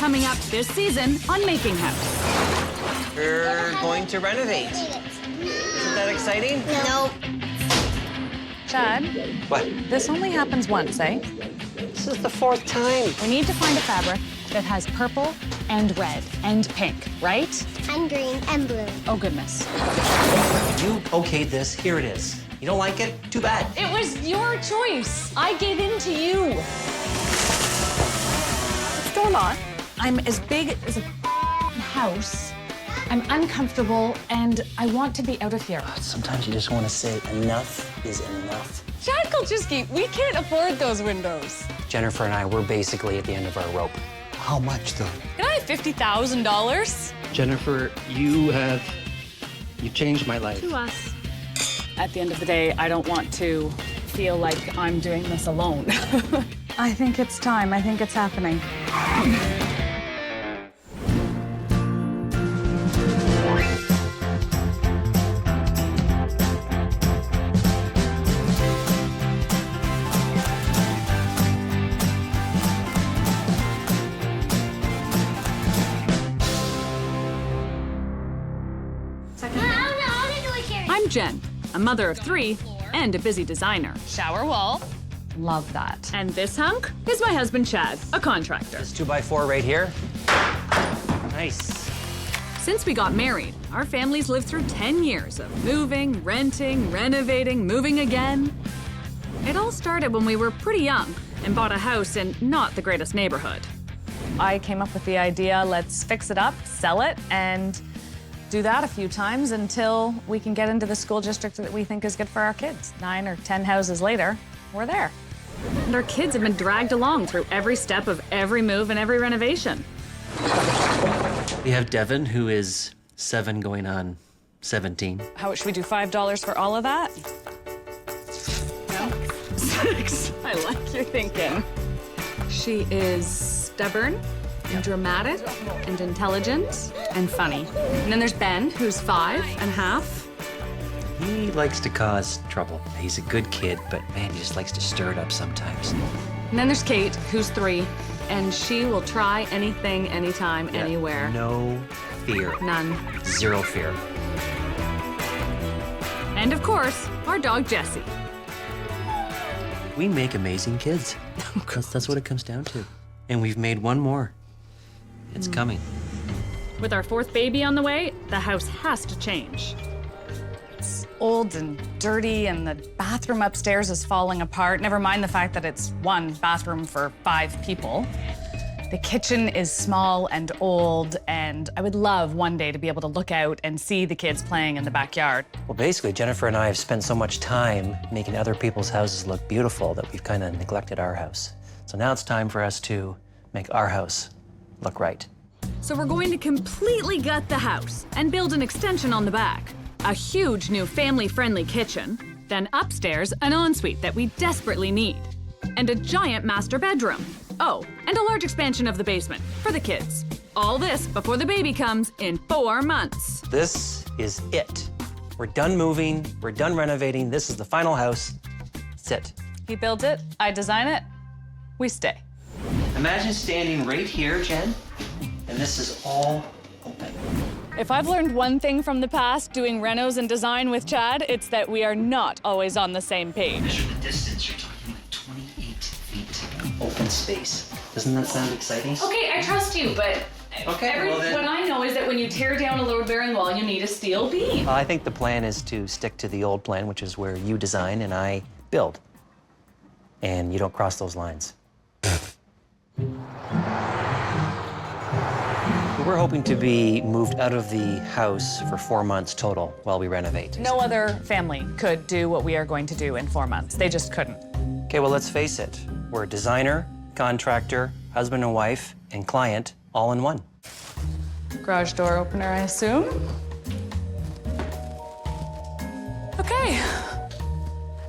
coming up this season on Making House. We're going to renovate. Isn't that exciting? Nope. Chad, What? this only happens once, eh? This is the 4th time. We need to find a fabric that has purple and red and pink, right? And green and blue. Oh, goodness. You okayed this. Here it is. You don't like it? Too bad. It was your choice. I gave in to you. Store lot. I'm as big as a house. I'm uncomfortable, and I want to be out of here. Sometimes you just want to say enough is enough. Chad Kolchiski, we can't afford those windows. Jennifer and I, we're basically at the end of our rope. How much, though? Can I have $50,000? Jennifer, you changed my life. To us. At the end of the day, I don't want to feel like I'm doing this alone. I think it's time. I think it's happening. I'm Jen, a mother of 3 and a busy designer. Shower wall. Love that. And this hunk is my husband, Chad, a contractor. This 2x4 right here. Nice. Since we got married, our families lived through 10 years of moving, renting, renovating, moving again. It all started when we were pretty young and bought a house in not the greatest neighborhood. I came up with the idea, let's fix it up, sell it, and do that a few times until we can get into the school district that we think is good for our kids. 9 or 10 houses later, we're there. And our kids have been dragged along through every step of every move and every renovation. We have Devin, who is 7 going on 17. How should we do $5 for all of that? No? 6. I like your thinking. She is stubborn and dramatic and intelligent and funny. And then there's Ben, who's 5.5. He likes to cause trouble. He's a good kid, but man, he just likes to stir it up sometimes. And then there's Kate, who's 3, and she will try anything, anytime, Yeah, anywhere. No fear. None. 0 fear. And of course, our dog Jessie. We make amazing kids. That's what it comes down to. And we've made one more. It's coming. With our 4th baby on the way, the house has to change. It's old and dirty, and the bathroom upstairs is falling apart. Never mind the fact that it's one bathroom for 5 people. The kitchen is small and old, and I would love one day to be able to look out and see the kids playing in the backyard. Well, basically, Jennifer and I have spent so much time making other people's houses look beautiful that we've kind of neglected our house. So now it's time for us to make our house look right. So we're going to completely gut the house and build an extension on the back. A huge new family-friendly kitchen, then upstairs an ensuite that we desperately need, and a giant master bedroom. Oh, and a large expansion of the basement for the kids. All this before the baby comes in 4 months. This is it. We're done moving, we're done renovating, this is the final house. That's it. He builds it, I design it, we stay. Imagine standing right here, Jen, and this is all open. If I've learned one thing from the past doing renos and design with Chad, it's that we are not always on the same page. Measure the distance, you're talking like 28 feet. Open space. Doesn't that sound exciting? Okay, I trust you, but Okay, well then. what I know is that when you tear down a load-bearing wall, you need a steel beam. I think the plan is to stick to the old plan, which is where you design and I build. And you don't cross those lines. We're hoping to be moved out of the house for 4 months total while we renovate. No other family could do what we are going to do in 4 months. They just couldn't. Okay, well, let's face it. We're a designer, contractor, husband and wife, and client all in one. Garage door opener, I assume. Okay.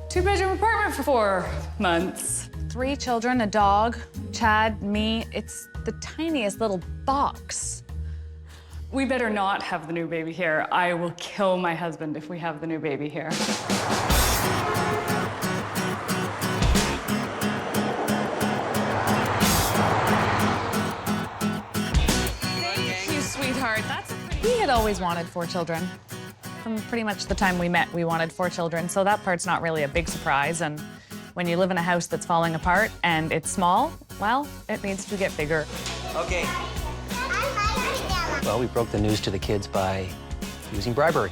2-bedroom apartment for 4 months. 3 children, a dog, Chad, me. It's the tiniest little box. We better not have the new baby here. I will kill my husband if we have the new baby here. always wanted 4 children. From pretty much the time we met, we wanted 4 children, so that part's not really a big surprise. And when you live in a house that's falling apart and it's small, well, it needs to get bigger. Okay. Well, we broke the news to the kids by using bribery.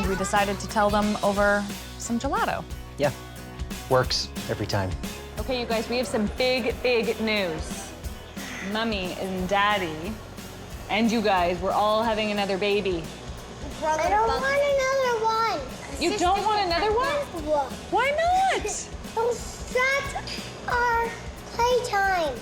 We decided to tell them over some gelato. Yeah, works every time. Okay, you guys, we have some big, big news. Mommy and Daddy and you guys, we're all having another baby. I don't want another one. You don't want another one? Why not? That's our playtime.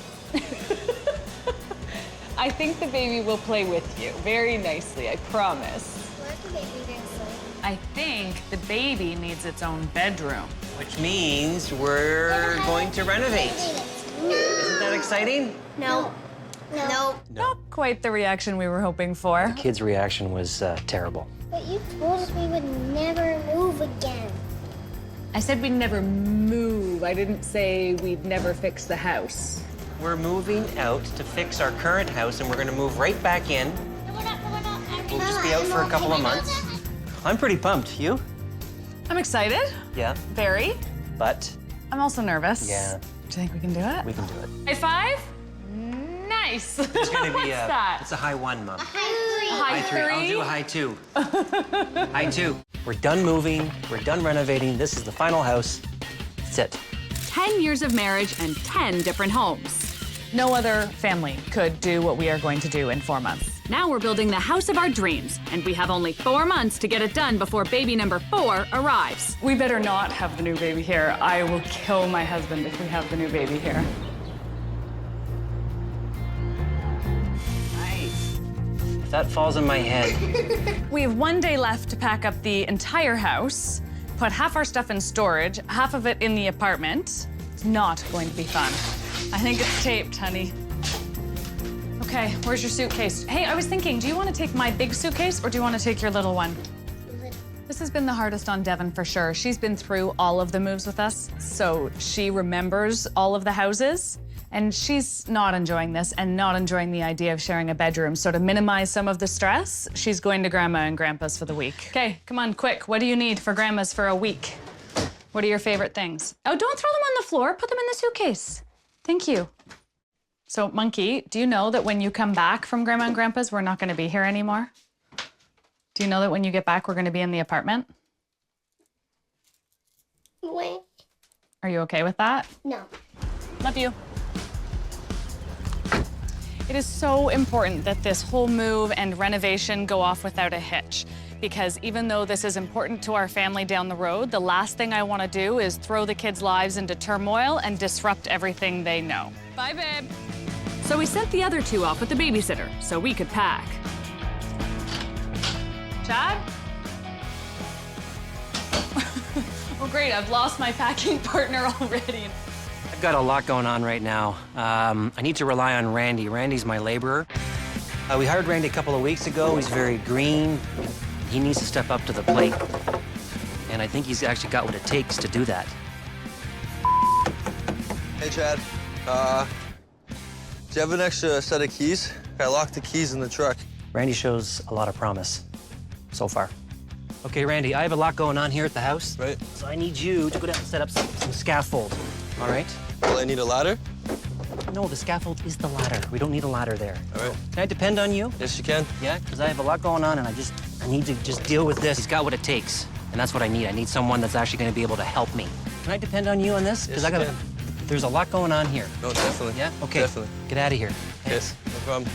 I think the baby will play with you very nicely, I promise. Where's the baby going to sleep? I think the baby needs its own bedroom. Which means we're going to renovate. Isn't that exciting? No. No. Not quite the reaction we were hoping for. Kids' reaction was terrible. But you told us we would never move again. I said we'd never move. I didn't say we'd never fix the house. We're moving out to fix our current house, and we're going to move right back in. We'll just be out for a couple of months. I'm pretty pumped. You? I'm excited. Yeah. Very. But I'm also nervous. yeah, Do you think we can do it? we can do it. High 5? Nice. It's going to What's be that? It's a high 1, Mom. High 3? I'll do a high 2. High 2. We're done moving. We're done renovating. This is the final house. That's it. 10 years of marriage and 10 different homes. No other family could do what we are going to do in 4 months. Now we're building the house of our dreams, and we have only 4 months to get it done before baby number 4 arrives. We better not have the new baby here. I will kill my husband if we have the new baby here. Nice. If that falls on my head. We have 1 day left to pack up the entire house, put half our stuff in storage, half of it in the apartment. It's not going to be fun. I think it's taped, honey. Okay, where's your suitcase? Hey, I was thinking, do you want to take my big suitcase or do you want to take your little one? This has been the hardest on Devon for sure. She's been through all of the moves with us, so she remembers all of the houses. And she's not enjoying this and not enjoying the idea of sharing a bedroom. So to minimize some of the stress, she's going to Grandma and Grandpa's for the week. Okay, come on, quick. What do you need for Grandma's for a week? What are your favorite things? Oh, don't throw them on the floor. Put them in the suitcase. Thank you. So, Monkey, do you know that when you come back from Grandma and Grandpa's, we're not going to be here anymore? Do you know that when you get back, we're going to be in the apartment? Wait. Are you okay with that? No. Love you. It is so important that this whole move and renovation go off without a hitch. Because even though this is important to our family down the road, the last thing I want to do is throw the kids' lives into turmoil and disrupt everything they know. Bye, babe. So we sent the other 2 off with the babysitter so we could pack. Chad? Oh, great, I've lost my packing partner already. I've got a lot going on right now. I need to rely on Randy. Randy's my laborer. We hired Randy a couple of weeks ago. He's very green. He needs to step up to the plate. And I think he's actually got what it takes to do that. Hey, Chad. Do you have an extra set of keys? I locked the keys in the truck. Randy shows a lot of promise so far. Okay, Randy, I have a lot going on here at the house. Right. So I need you to go down and set up some scaffold, all right? Will I need a ladder? No, the scaffold is the ladder. We don't need a ladder there. All right. Can I depend on you? Yes, you can. Yeah, because I have a lot going on and I need to just deal with this. He's got what it takes, and that's what I need. I need someone that's actually going to be able to help me. Can I depend on you on this? Yes, I you got. can. There's a lot going on here. No, definitely. Yeah? Okay. Definitely. Get out of here. Yes, no problem.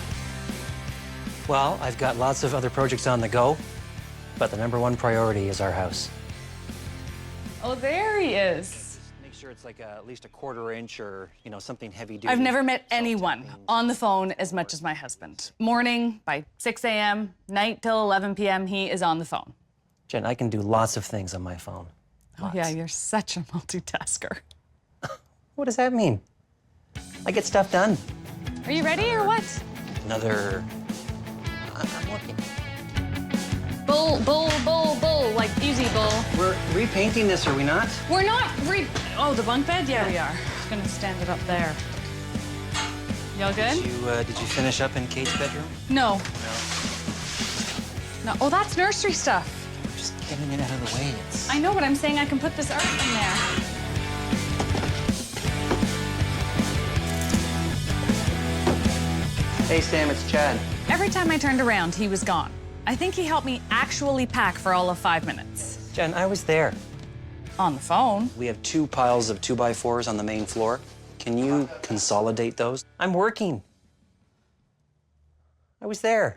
Well, I've got lots of other projects on the go, but the #1 priority is our house. Oh, there he is. Make sure it's like at least a 1/4 inch or, something heavy duty. I've never met anyone on the phone as much as my husband. Morning by 6 a.m., night till 11 p.m., he is on the phone. Jen, I can do lots of things on my phone. Oh, yeah, you're such a multitasker. What does that mean? I get stuff done. Are you ready or what? Another. I'm working. Bull, bull, bull, bull, like easy bull. We're repainting this, are we not? We're not Oh, the bunk bed? Yeah, we are. Just gonna stand it up there. Y'all good? Did you finish up in Kate's bedroom? No. No. Oh, that's nursery stuff. Just getting it out of the way. I know, but I'm saying I can put this art in there. Hey, Sam, it's Chad. Every time I turned around, he was gone. I think he helped me actually pack for all of 5 minutes. Jen, I was there. On the phone. We have 2 piles of 2x4s on the main floor. Can you consolidate those? I'm working. I was there.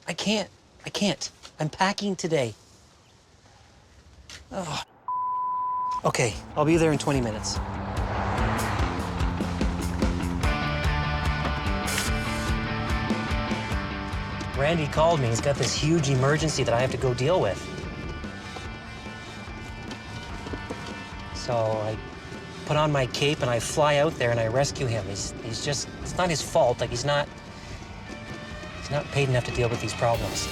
I can't. I'm packing today. Oh. Okay, I'll be there in 20 minutes. Randy called me. He's got this huge emergency that I have to go deal with. So I put on my cape and I fly out there and I rescue him. He's just, it's not his fault. Like, he's not paid enough to deal with these problems.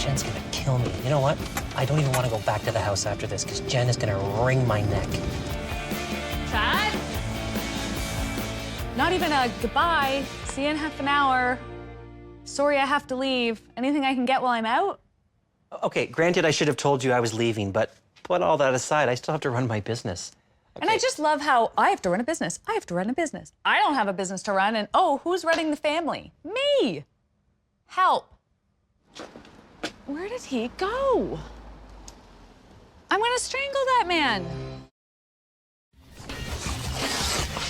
Jen's gonna kill me. You know what? I don't even want to go back to the house after this because Jen is gonna wring my neck. Chad? Not even a goodbye. See you in half an hour. Sorry, I have to leave. Anything I can get while I'm out? Okay, granted, I should have told you I was leaving, but put all that aside, I still have to run my business. Okay. And I just love how I have to run a business. I have to run a business. I don't have a business to run, and oh, who's running the family? Me! Help. Where did he go? I'm gonna strangle that man.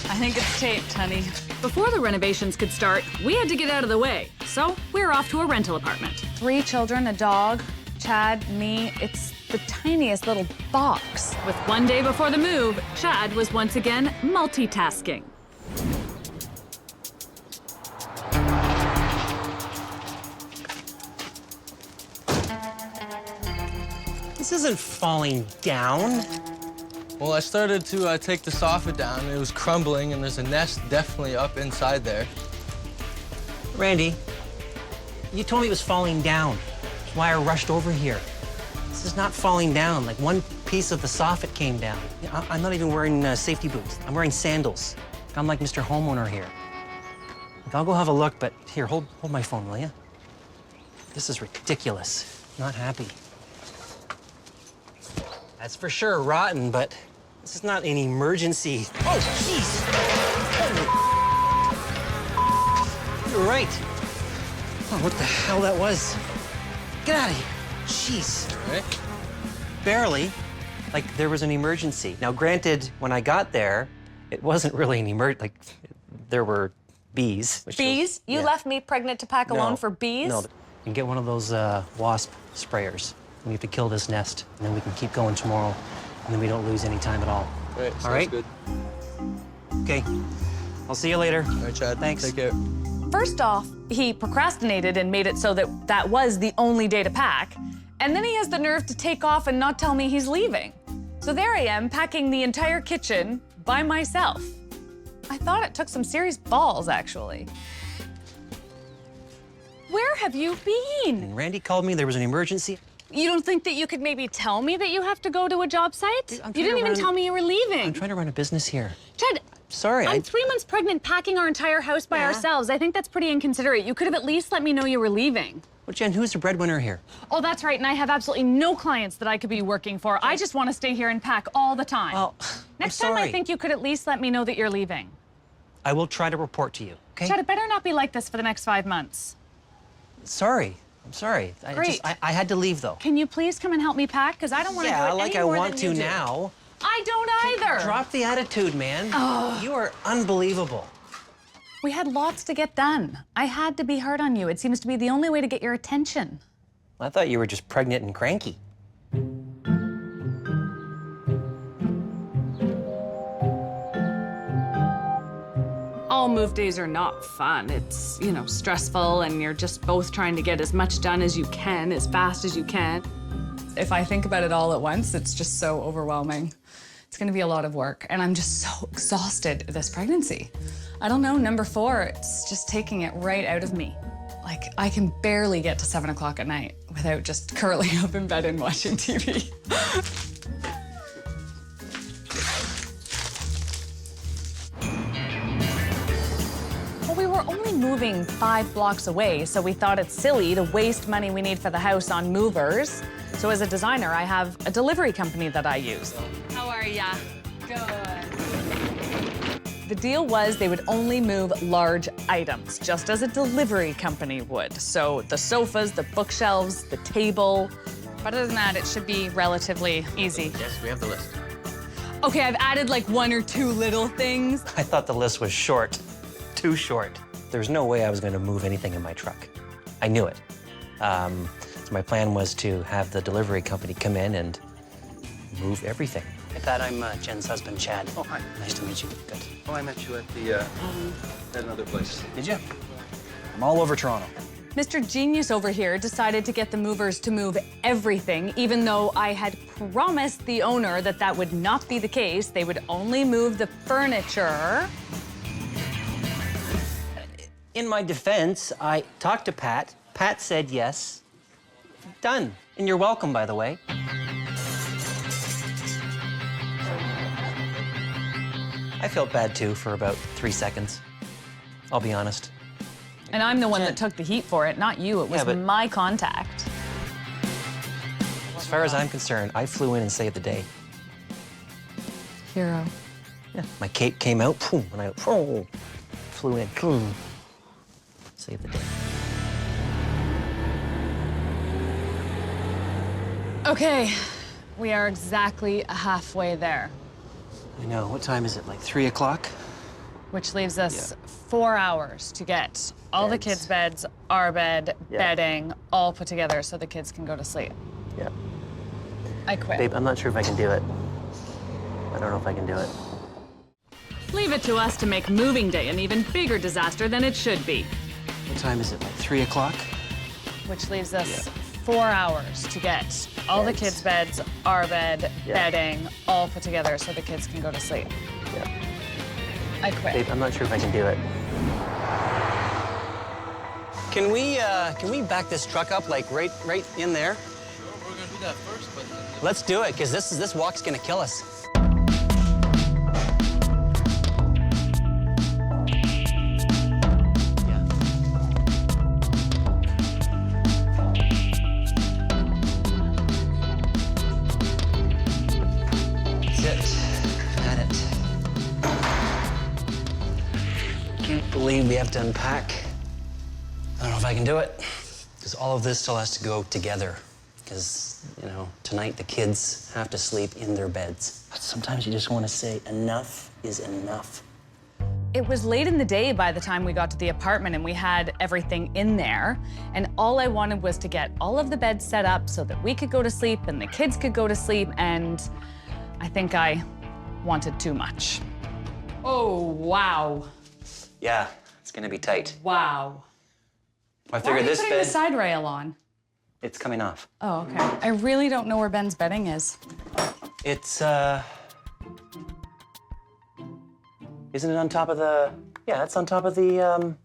I think it's taped, honey. Before the renovations could start, we had to get out of the way. So we're off to a rental apartment. 3 children, a dog, Chad, me. It's the tiniest little box. With 1 day before the move, Chad was once again multitasking. This isn't falling down. Well, I started to take the soffit down. It was crumbling, and there's a nest definitely up inside there. Randy, you told me it was falling down. That's why I rushed over here. This is not falling down. Like, one piece of the soffit came down. I'm not even wearing safety boots. I'm wearing sandals. I'm like Mr. Homeowner here. Like, I'll go have a look, but here, hold my phone, will you? This is ridiculous. Not happy. That's for sure rotten, but this is not an emergency. Oh, jeez! You're right. Oh, what the hell that was? Get out of here. Jeez. All right. Barely. Like, there was an emergency. Now, granted, when I got there, it wasn't really an emergency. Like, there were bees. Bees? You left me pregnant to pack alone for bees? No, you can get one of those wasp sprayers. We have to kill this nest, and then we can keep going tomorrow, and then we don't lose any time at all. All right, All right? good. Okay. I'll see you later. All right, Chad. Thanks. Take care. First off, he procrastinated and made it so that that was the only day to pack. And then he has the nerve to take off and not tell me he's leaving. So there I am, packing the entire kitchen by myself. I thought it took some serious balls, actually. Where have you been? And Randy called me. There was an emergency. You don't think that you could maybe tell me that you have to go to a job site? I'm You trying didn't to even run- tell me you were leaving. I'm trying to run a business here. Chad, Sorry, I'm 3 months pregnant packing our entire house by ourselves. I think that's pretty inconsiderate. You could have at least let me know you were leaving. Well, Jen, who's the breadwinner here? Oh, that's right, and I have absolutely no clients that I could be working for. I just want to stay here and pack all the time. Well, Next I'm time, sorry. I think you could at least let me know that you're leaving. I will try to report to you, okay? Chad, it better not be like this for the next 5 months. Sorry. I'm sorry. Great. I had to leave, though. Can you please come and help me pack? Because I don't want to do Yeah, it like any I more want than to you do. now. I don't either. Drop the attitude, man. You are unbelievable. We had lots to get done. I had to be hard on you. It seems to be the only way to get your attention. I thought you were just pregnant and cranky. All move days are not fun. It's, you know, stressful, and you're just both trying to get as much done as you can, as fast as you can. If I think about it all at once, it's just so overwhelming. It's gonna be a lot of work, and I'm just so exhausted this pregnancy. I don't know, number 4, it's just taking it right out of me. Like, I can barely get to 7 o'clock at night without just curling up in bed and watching TV. moving 5 blocks away, so we thought it's silly to waste money we need for the house on movers. So as a designer, I have a delivery company that I use. How are ya? Good. The deal was they would only move large items, just as a delivery company would. So the sofas, the bookshelves, the table. But other than that, it should be relatively easy. Yes, we have the list. Okay, I've added like 1 or 2 little things. I thought the list was short, too short. There's no way I was going to move anything in my truck. I knew it. So my plan was to have the delivery company come in and move everything. Hey, Pat, I'm Jen's husband, Chad. Oh, hi. Nice to meet you. Good. Oh, I met you at the, at another place. Did you? I'm all over Toronto. Mr. Genius over here decided to get the movers to move everything, even though I had promised the owner that that would not be the case. They would only move the furniture. In my defense, I talked to Pat. Pat said yes. Done. And you're welcome, by the way. I felt bad, too, for about 3 seconds. I'll be honest. And I'm the one that took the heat for it, not you. It was Yeah, but- my contact. As far as I'm concerned, I flew in and saved the day. Hero. Yeah. My cape came out, boom, and I flew in, boom. Saved the day. Okay, we are exactly halfway there, I know. What time is it? Like 3 o'clock? which leaves us 4 hours to get all the Beds. kids' beds, our bed, Yeah. bedding, all put together so the kids can go to sleep. Yeah. I quit. Babe, I'm not sure if I can do it. I don't know if I can do it. Leave it to us to make moving day an even bigger disaster than it should be. What time is it? Like 3 o'clock? Which leaves us 4 hours to get all the Beds. kids' beds, our bed, Yeah. bedding, all put together so the kids can go to sleep. Yeah. I quit. Babe, I'm not sure if I can do it. Can we back this truck up like right in there? Sure, we're gonna do that first, but then Let's do it, because this walk's gonna kill us. Yeah. That's it. At it. Can't believe we have to unpack. I don't know if I can do it, because all of this still has to go together. Because, you know, tonight the kids have to sleep in their beds. But sometimes you just want to say, enough is enough. It was late in the day by the time we got to the apartment and we had everything in there. And all I wanted was to get all of the beds set up so that we could go to sleep and the kids could go to sleep. And I think I wanted too much. Oh, wow. Yeah, it's gonna be tight. Wow. I Why are figured you this putting the bed, side rail on? it's coming off. Oh, okay. I really don't know where Ben's bedding is. It's, isn't it on top of the, yeah, it's on top of the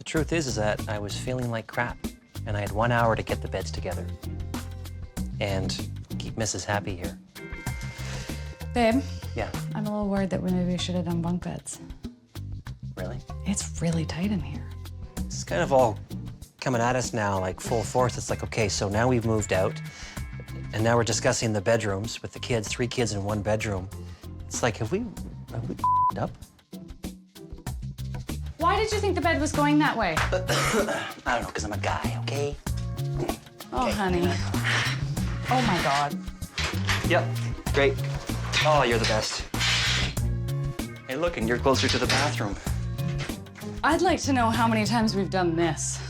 truth is that I was feeling like crap and I had 1 hour to get the beds together and keep Mrs. happy here. Babe, Yeah, I'm a little worried that we maybe should have done bunk beds. really? It's really tight in here. It's kind of all coming at us now, like full force. It's like, okay, so now we've moved out, and now we're discussing the bedrooms with the kids, 3 kids in 1 bedroom. It's like, have we f***ed up? Why did you think the bed was going that way? I don't know, because I'm a guy, okay? Oh, honey. Oh, my God. Yep, great. Oh, you're the best. Hey, look, and you're closer to the bathroom. I'd like to know how many times we've done this.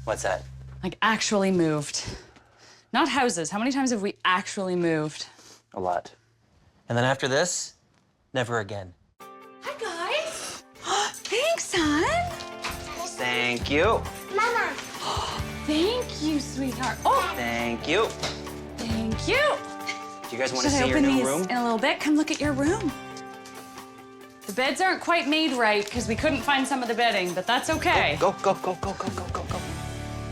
What's that? Like, actually moved. Not houses. How many times have we actually moved? A lot. And then after this, never again. Hi, guys. Thanks, hon. Thank you. Mama, Thank you, sweetheart. Oh, Thank you. thank you. Do you guys want to Should I see your open new these room? in a little bit? Come look at your room. The beds aren't quite made right because we couldn't find some of the bedding, but that's okay. Go, go, go, go, go, go, go, go.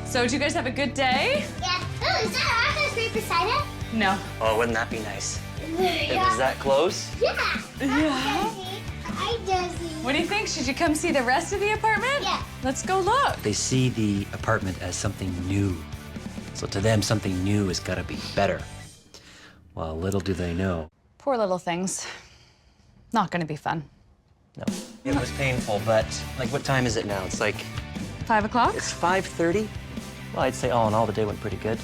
So, did you guys have a good day? yeah. Oh, is that Arthur's right beside it? No. Oh, wouldn't that be nice? If it Yeah. was that close? Yeah. Yeah. Hi, Desi. What do you think? Should you come see the rest of the apartment? Yeah. Let's go look. They see the apartment as something new. So to them, something new has got to be better. Well, little do they know. Poor little things. Not gonna be fun. No, it was painful, but like, what time is it now? It's like, 5 o'clock? it's 5:30. Well, I'd say all in all, the day went pretty good.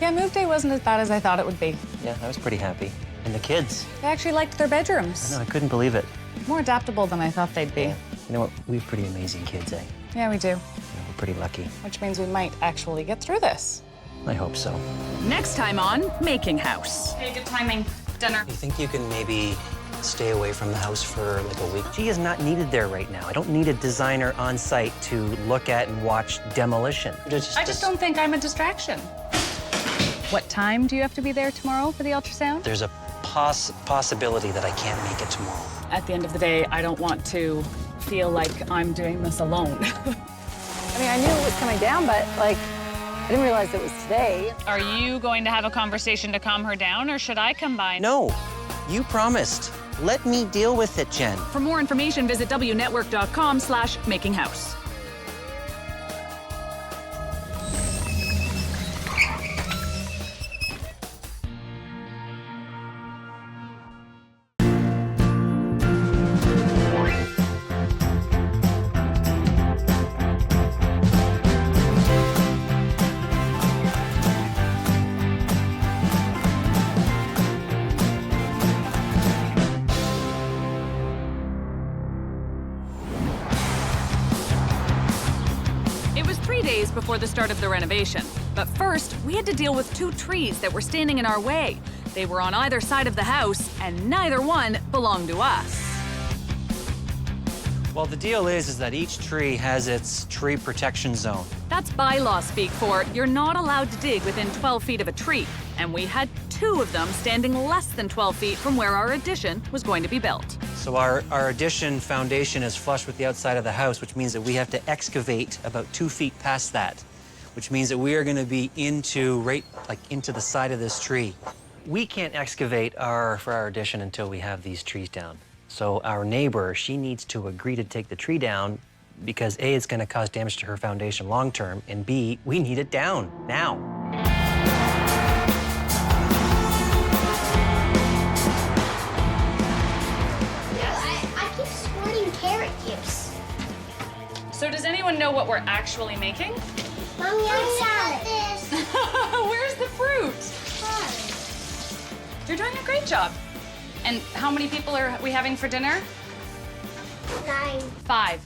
Yeah, move day wasn't as bad as I thought it would be. Yeah, I was pretty happy. And the kids, They actually liked their bedrooms. no, I couldn't believe it. More adaptable than I thought they'd be. You know what? We have pretty amazing kids, eh? Yeah, we do. You know, we're pretty lucky. Which means we might actually get through this. I hope so. Next time on Making House. Okay, good timing. Dinner. You think you can maybe stay away from the house for like a week? She is not needed there right now. I don't need a designer on site to look at and watch demolition. I just don't think I'm a distraction. What time do you have to be there tomorrow for the ultrasound? There's a possibility that I can't make it tomorrow. At the end of the day, I don't want to feel like I'm doing this alone. I mean, I knew it was coming down, but like, I didn't realize it was today. Are you going to have a conversation to calm her down, or should I come by? No, you promised. Let me deal with it, Jen. For more information, visit wnetwork.com/makinghouse. It was 3 days before the start of the renovation. But first, we had to deal with 2 trees that were standing in our way. They were on either side of the house, and neither one belonged to us. Well, the deal is that each tree has its tree protection zone. That's bylaw speak for you're not allowed to dig within 12 feet of a tree. And we had 2 of them standing less than 12 feet from where our addition was going to be built. So our addition foundation is flush with the outside of the house, which means that we have to excavate about 2 feet past that, which means that we are going to be into the side of this tree. We can't excavate for our addition until we have these trees down. So our neighbor, she needs to agree to take the tree down because A, it's going to cause damage to her foundation long term, and B, we need it down now. I keep squirting carrot juice. So does anyone know what we're actually making? Mommy, I got this. Where's the fruit? You're doing a great job. And how many people are we having for dinner? 9. 5.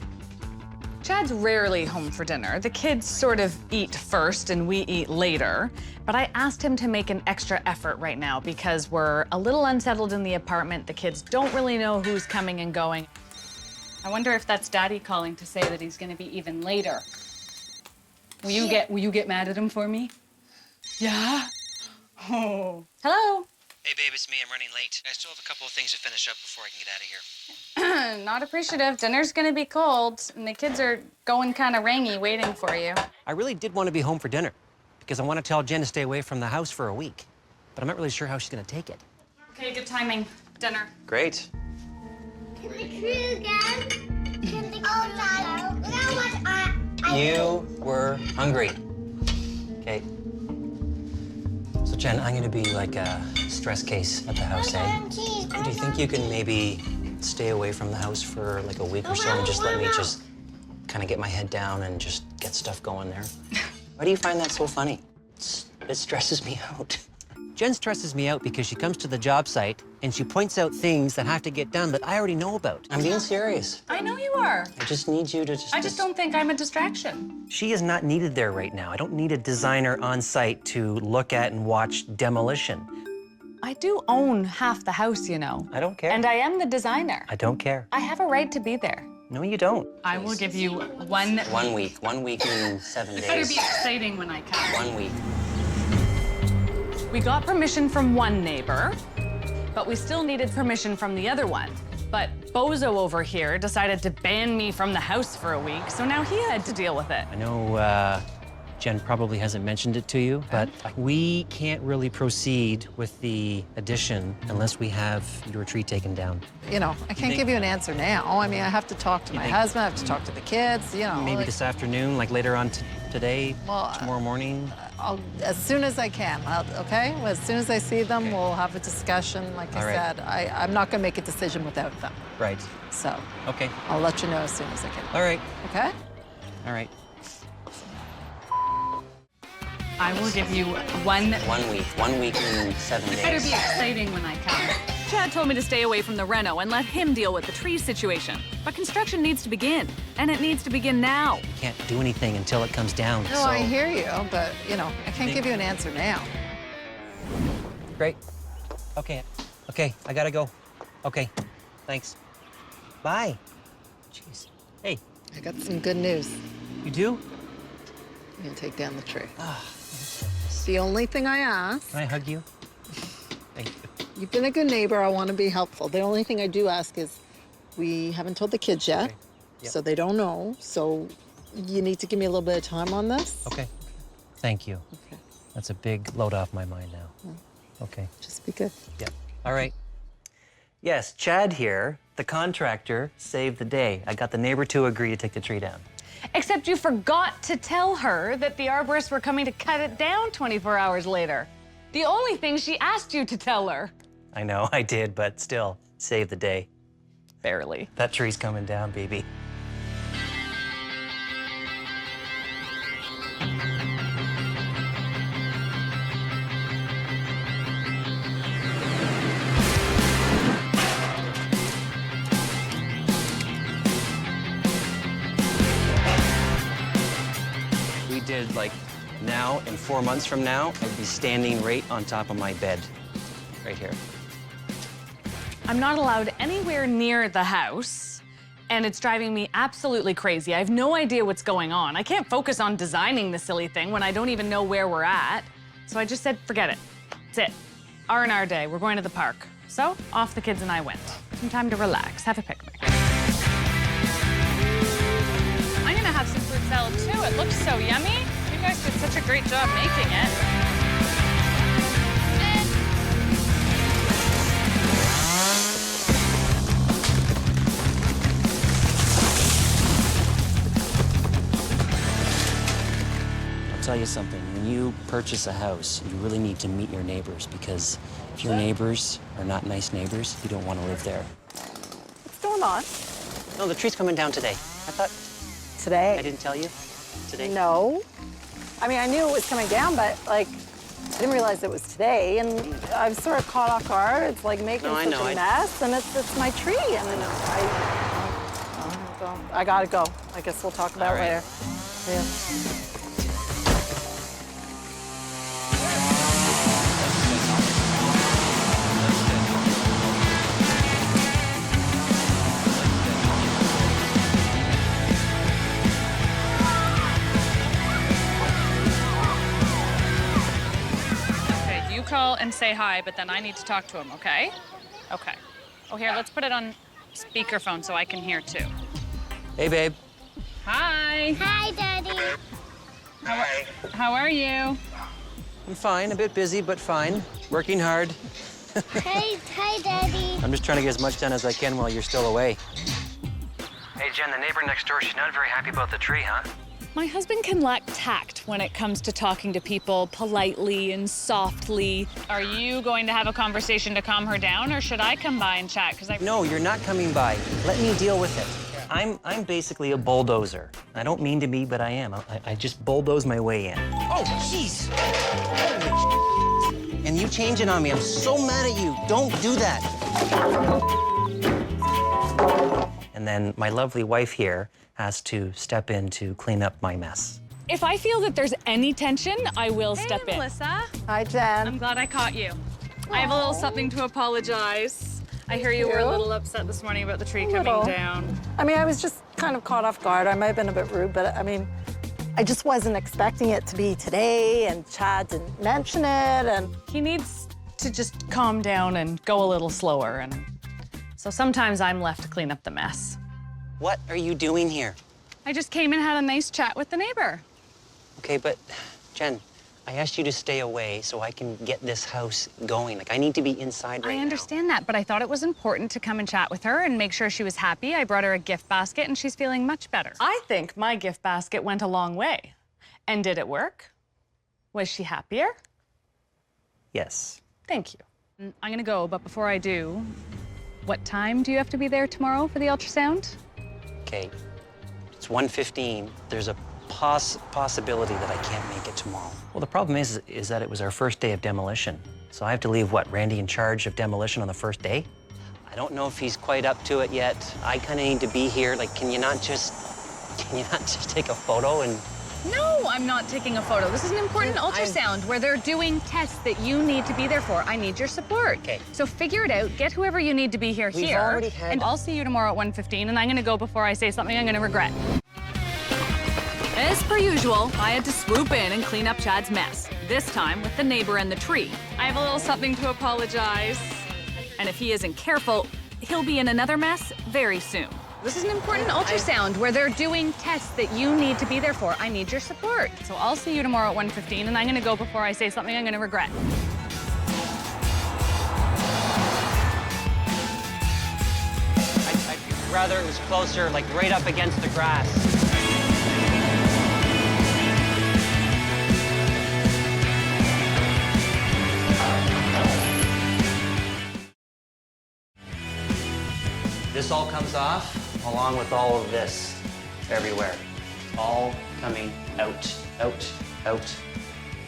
Chad's rarely home for dinner. The kids sort of eat first and we eat later. But I asked him to make an extra effort right now because we're a little unsettled in the apartment. The kids don't really know who's coming and going. I wonder if that's Daddy calling to say that he's gonna be even later. Will you get mad at him for me? Yeah? Oh. Hello? Hey, babe, it's me. I'm running late. I still have a couple of things to finish up before I can get out of here. Not appreciative. Dinner's gonna be cold, and the kids are going kind of rangy waiting for you. I really did want to be home for dinner because I want to tell Jen to stay away from the house for a week, but I'm not really sure how she's going to take it. Okay, good timing. Dinner. Great. Can the crew go? Can the crew go? Look how much I You were hungry. Okay. So, Jen, I'm going to be like a stress case at the house, eh? Do you think you can maybe stay away from the house for like a week or so and just let me just kind of get my head down and just get stuff going there? Why do you find that so funny? It stresses me out. Jen stresses me out because she comes to the job site and she points out things that have to get done that I already know about. I'm being serious. I know you are. I just need you to I just don't think I'm a distraction. She is not needed there right now. I don't need a designer on site to look at and watch demolition. I do own half the house, you know. I don't care. And I am the designer. I don't care. I have a right to be there. No, you don't. I will give you 1 1 week. 1 week in 7 days. It better be exciting when I come. 1 week. We got permission from one neighbor, but we still needed permission from the other one. But Bozo over here decided to ban me from the house for a week, so now he had to deal with it. I know Jen probably hasn't mentioned it to you, but we can't really proceed with the addition unless we have your tree taken down. You know, I can't give you an answer now. I mean, I have to talk to my husband, I have to talk to the kids, you know. Maybe like, this afternoon, like later on today, Well, tomorrow morning? as soon as I can, okay? Well, as soon as I see them, we'll have a discussion. Like I said, I'm not gonna make a decision without them. Right. So Okay. I'll let you know as soon as I can. All right. Okay? All right. I will give you 1 1 week and 7 days. Better be exciting when I come. Chad told me to stay away from the reno and let him deal with the tree situation. But construction needs to begin, and it needs to begin now. Can't do anything until it comes down. No, so... I hear you, but, you know, I can't give you an answer now. Great. Okay. Okay, I gotta go. Okay, thanks. Bye. Jeez. Hey, I got some good news. you do? You can take down the tree. The only thing I ask, Can I hug you? Thank you. you've been a good neighbor, I want to be helpful. The only thing I do ask is, we haven't told the kids yet, Okay. Yep. so they don't know. So you need to give me a little bit of time on this. Okay. Thank you. Okay, That's a big load off my mind now. Okay. just be good. Yep. All right. Yes, Chad here, the contractor, saved the day. I got the neighbor to agree to take the tree down. Except you forgot to tell her that the arborists were coming to cut it down 24 hours later. The only thing she asked you to tell her. I know, I did, but still, saved the day. Barely. That tree's coming down, baby. We did like now, and 4 months from now, I'd be standing right on top of my bed, right here. I'm not allowed anywhere near the house, and it's driving me absolutely crazy. I have no idea what's going on. I can't focus on designing the silly thing when I don't even know where we're at. So I just said, forget it. That's it. R&R day, we're going to the park. So off the kids and I went. Some time to relax, have a picnic. I'm gonna have some fruit salad too. It looks so yummy. You guys did such a great job making it. I'll tell you something, when you purchase a house, you really need to meet your neighbors, because if your neighbors are not nice neighbors, you don't want to live there. What's going on? No, the tree's coming down today. I thought Today? I didn't tell you today. No. I mean, I knew it was coming down, but like, I didn't realize it was today, and I'm sort of caught off guard. It's like making No, I such know. a mess, and it's my tree, and I gotta go. I guess we'll talk about All right. it later. Yeah. Okay, you call and say hi, but then I need to talk to him, okay? Okay. Oh, here, let's put it on speakerphone so I can hear too. Hey, babe. Hi. Hi, Daddy. How are you? I'm fine, a bit busy, but fine. Working hard. Hi, Daddy. I'm just trying to get as much done as I can while you're still away. Hey, Jen, the neighbor next door, she's not very happy about the tree, huh? My husband can lack tact when it comes to talking to people politely and softly. Are you going to have a conversation to calm her down, or should I come by and chat? Because No, you're not coming by. Let me deal with it. I'm basically a bulldozer. I don't mean to be, but I am. I just bulldoze my way in. Oh, jeez. Holy and you changing on me. I'm so mad at you. Don't do that. And then my lovely wife here has to step in to clean up my mess. if I feel that there's any tension, I will step in. Melissa. Hi, Jen. I'm glad I caught you. I have a little something to apologize. I hear you were a little upset this morning about the tree coming little. down. I mean, I was just kind of caught off guard. I might have been a bit rude, but I mean, I just wasn't expecting it to be today, and Chad didn't mention it, and He needs to just calm down and go a little slower, and so sometimes I'm left to clean up the mess. What are you doing here? I just came and had a nice chat with the neighbor. Okay, but Jen, I asked you to stay away so I can get this house going. Like, I need to be inside right now. I understand that, but I thought it was important to come and chat with her and make sure she was happy. I brought her a gift basket, and she's feeling much better. I think my gift basket went a long way. And did it work? Was she happier? Yes. Thank you. I'm gonna go, but before I do, what time do you have to be there tomorrow for the ultrasound? Okay, it's 1:15. There's a possibility that I can't make it tomorrow. Well, the problem is that it was our first day of demolition. So I have to leave, what, Randy in charge of demolition on the first day? I don't know if he's quite up to it yet. I kind of need to be here. Like, can you not just take a photo and... No, I'm not taking a photo. This is an important ultrasound where they're doing tests that you need to be there for. I need your support. Okay. So figure it out. Get whoever you need to be here We've already had... And I'll see you tomorrow at 1:15, and I'm gonna go before I say something I'm gonna regret. As per usual, I had to swoop in and clean up Chad's mess, this time with the neighbor and the tree. I have a little something to apologize. And if he isn't careful, he'll be in another mess very soon. This is an important ultrasound where they're doing tests that you need to be there for. I need your support. So I'll see you tomorrow at 1:15, and I'm gonna go before I say something I'm gonna regret. I'd rather it was closer, like right up against the grass. This all comes off, along with all of this, everywhere. It's all coming out, out, out.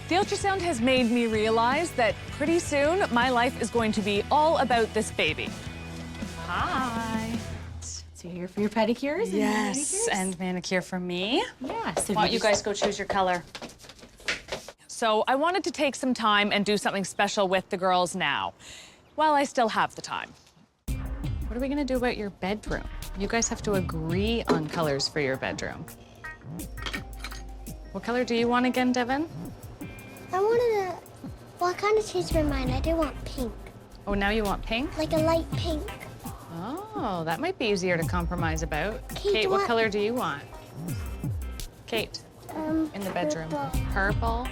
The ultrasound has made me realize that pretty soon my life is going to be all about this baby. Hi. So you're here for your pedicures? Yes, and manicure for me. Yeah. So Why don't you guys go choose your color? So I wanted to take some time and do something special with the girls now, while I still have the time. What are we gonna do about your bedroom? You guys have to agree on colors for your bedroom. What color do you want again, Devin? I wanted to... Well, I kind of changed my mind. I do want pink. Oh, now you want pink? Like a light pink. Oh, that might be easier to compromise about. Kate, what color do you want? Kate, in the bedroom. Purple?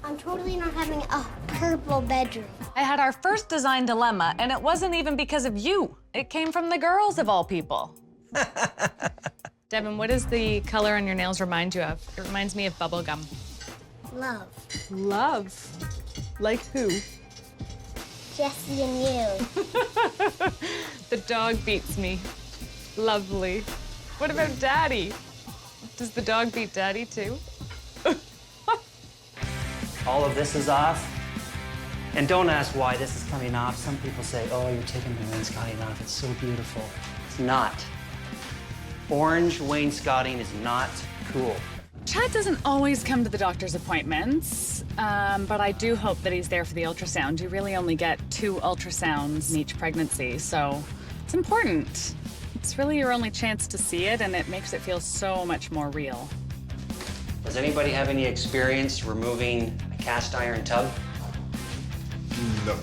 I'm totally not having a purple bedroom. I had our first design dilemma, and it wasn't even because of you. It came from the girls, of all people. Devin, what does the color on your nails remind you of? It reminds me of bubble gum. Love. Love? Like who? Jessie and you. The dog beats me. Lovely. What about Daddy? Does the dog beat Daddy, too? All of this is off. And don't ask why this is coming off. Some people say, oh, you're taking the wainscoting off. It's so beautiful. It's not. Orange wainscoting is not cool. Chad doesn't always come to the doctor's appointments, but I do hope that he's there for the ultrasound. You really only get 2 ultrasounds in each pregnancy, so it's important. It's really your only chance to see it, and it makes it feel so much more real. Does anybody have any experience removing a cast iron tub? No.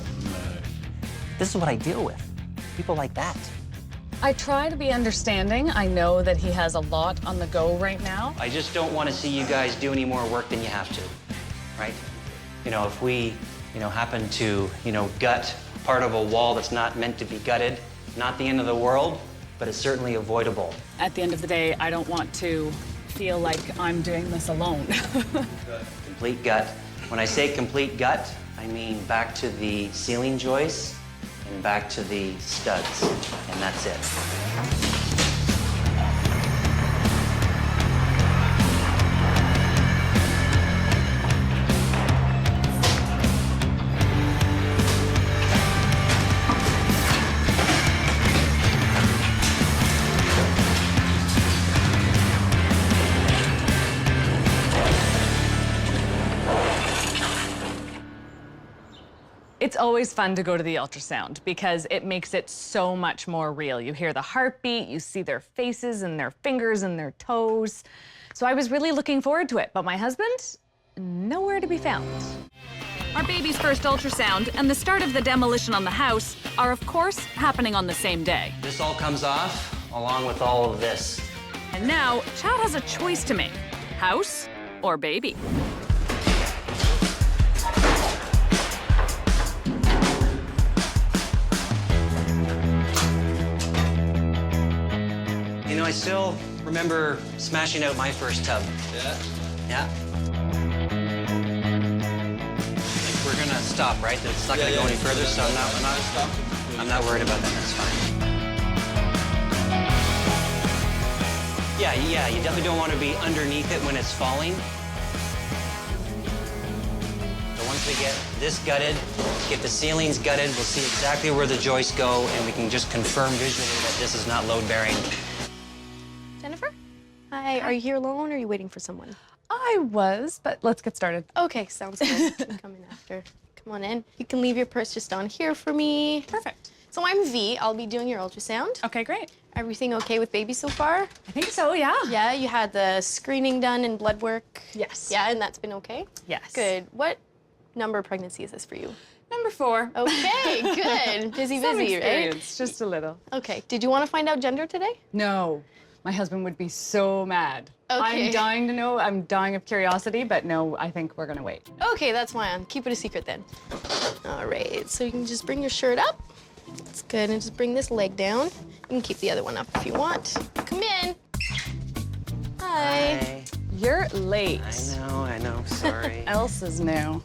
This is what I deal with. People like that. I try to be understanding. I know that he has a lot on the go right now. I just don't want to see you guys do any more work than you have to, right? You know, if we, happen to, gut part of a wall that's not meant to be gutted, not the end of the world, but it's certainly avoidable. At the end of the day, I don't want to feel like I'm doing this alone. Complete gut. When I say complete gut, I mean back to the ceiling joists and back to the studs, and that's it. It's always fun to go to the ultrasound because it makes it so much more real. You hear the heartbeat, you see their faces and their fingers and their toes. So I was really looking forward to it, but my husband, nowhere to be found. Our baby's first ultrasound and the start of the demolition on the house are, of course, happening on the same day. This all comes off, along with all of this. And now, Chad has a choice to make. House or baby. You know, I still remember smashing out my first tub. Yeah? Yeah. Like, we're gonna stop, right? It's not gonna go any further, so I'm not worried about that. That's fine. Yeah, you definitely don't want to be underneath it when it's falling. So once we get this gutted, get the ceilings gutted, we'll see exactly where the joists go, and we can just confirm visually that this is not load-bearing. Jennifer? Hi, are you here alone or are you waiting for someone? I was, but let's get started. Okay, sounds good. Come in after. Come on in. You can leave your purse just on here for me. Perfect. So I'm V. I'll be doing your ultrasound. Okay, great. Everything okay with baby so far? I think so, yeah. Yeah, you had the screening done and blood work? Yes. Yeah, and that's been okay? Yes. Good. What number pregnancy is this for you? Number 4. Okay, good. Busy, Some right? experience, just a little. Okay. Did you want to find out gender today? No, my husband would be so mad. Okay. I'm dying to know. I'm dying of curiosity, but no, I think we're gonna wait. Okay, that's fine. Keep it a secret then. All right, so you can just bring your shirt up. That's good, and just bring this leg down. You can keep the other one up if you want. Come in. Hi. Hi. You're late. I know, sorry. Else is new.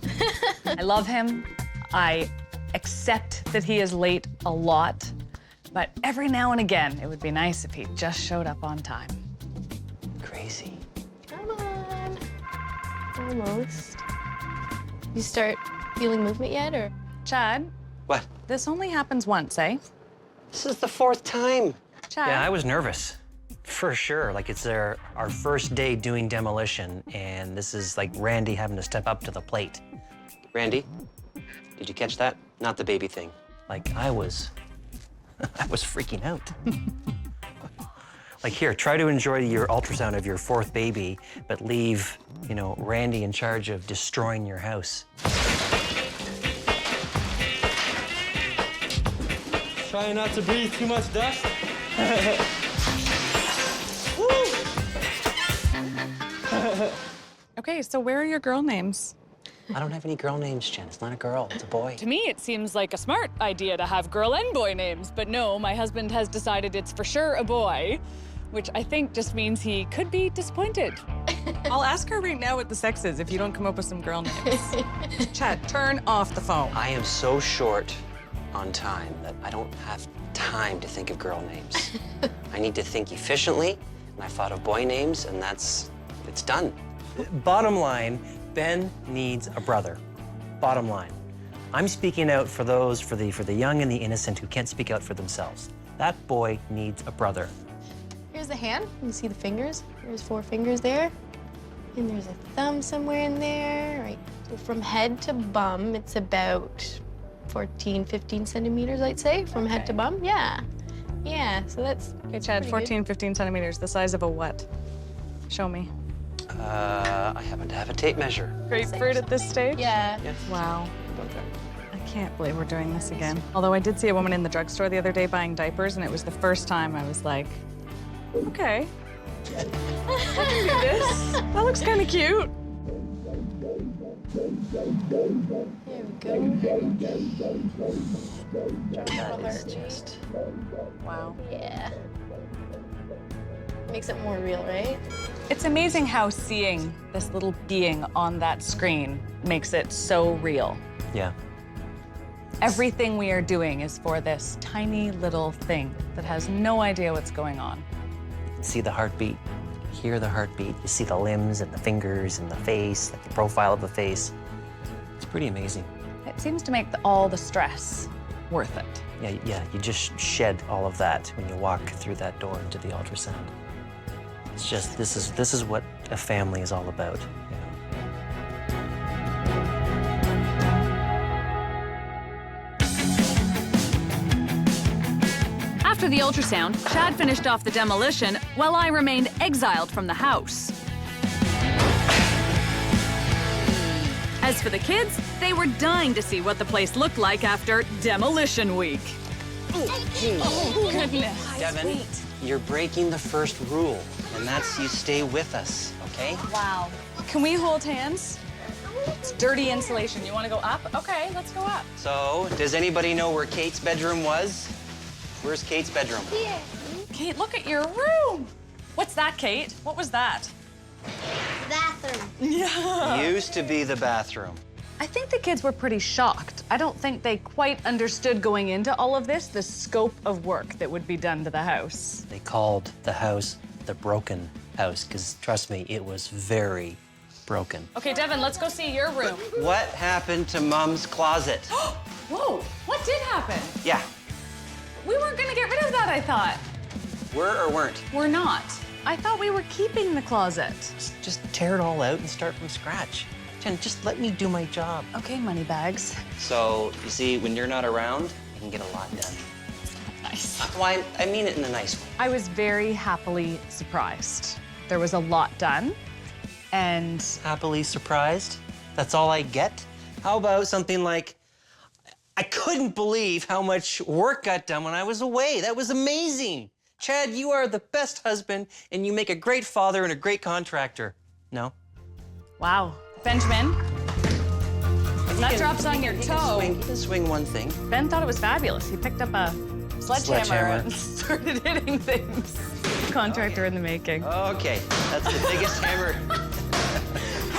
I love him. I accept that he is late a lot, but every now and again, it would be nice if he just showed up on time. Crazy. Come on. Almost. You start feeling movement yet, or? Chad, What? this only happens once, eh? This is the 4th time. Chad. Yeah, I was nervous. For sure. Like, it's our first day doing demolition, and this is like Randy having to step up to the plate. Randy, did you catch that? Not the baby thing. Like, I was freaking out. Like, here, try to enjoy your ultrasound of your 4th baby, but leave, you know, Randy in charge of destroying your house. Try not to breathe too much dust. Okay, so where are your girl names? I don't have any girl names, Jen. It's not a girl, it's a boy. To me, it seems like a smart idea to have girl and boy names, but no, my husband has decided it's for sure a boy, which I think just means he could be disappointed. I'll ask her right now what the sex is if you don't come up with some girl names. Chad, turn off the phone. I am so short on time that I don't have time to think of girl names. I need to think efficiently, and I thought of boy names, and it's done. Bottom line, Ben needs a brother. Bottom line. I'm speaking out for those, for the young and the innocent who can't speak out for themselves. That boy needs a brother. Here's the hand. You see the fingers? There's 4 fingers there. And there's a thumb somewhere in there. Right. So from head to bum, it's about 14, 15 centimeters, I'd say, from head to bum. Yeah. Yeah, so that's Okay, Chad, pretty 14, 15 centimeters, the size of a what? Show me. I happen to have a tape measure. Grapefruit at this stage? Yeah. Wow. I can't believe we're doing this again. Although I did see a woman in the drugstore the other day buying diapers, and it was the first time I was like, okay. I can do this. That looks kind of cute. There we go. That is just... Wow. Yeah. Makes it more real, right? It's amazing how seeing this little being on that screen makes it so real. Yeah. Everything we are doing is for this tiny little thing that has no idea what's going on. You can see the heartbeat, you hear the heartbeat, you see the limbs and the fingers and the face, like the profile of the face. It's pretty amazing. It seems to make all the stress worth it. Yeah, you just shed all of that when you walk through that door into the ultrasound. It's just, this is what a family is all about, you know? After the ultrasound, Chad finished off the demolition while I remained exiled from the house. As for the kids, they were dying to see what the place looked like after demolition week. Oh, goodness. Devin, you're breaking the first rule. And that's you stay with us, okay? Wow. Can we hold hands? It's dirty insulation. You want to go up? Okay, let's go up. So, does anybody know where Kate's bedroom was? Where's Kate's bedroom? Here. Kate, look at your room. What's that, Kate? What was that? Bathroom. Yeah. Used to be the bathroom. I think the kids were pretty shocked. I don't think they quite understood going into all of this, the scope of work that would be done to the house. They called the house the broken house, because trust me, it was very broken. Okay, Devin, let's go see your room. What happened to Mom's closet? Whoa, what did happen? Yeah, We weren't gonna get rid of that, I thought. were or weren't? We're not. I thought we were keeping the closet. Just tear it all out and start from scratch. Jen, just let me do my job. Okay, money bags. So, you see, when you're not around, I can get a lot done. Nice. Why, I mean it in a nice way. I was very happily surprised. There was a lot done, and Happily surprised? That's all I get? How about something like, I couldn't believe how much work got done when I was away. That was amazing. Chad, you are the best husband, and you make a great father and a great contractor. No? wow. Benjamin, if that drops on your toe. You can swing one thing. Ben thought it was fabulous. He picked up a sledgehammer Sledgehammer. and started hitting things. Contractor in the making. Okay, that's the biggest hammer.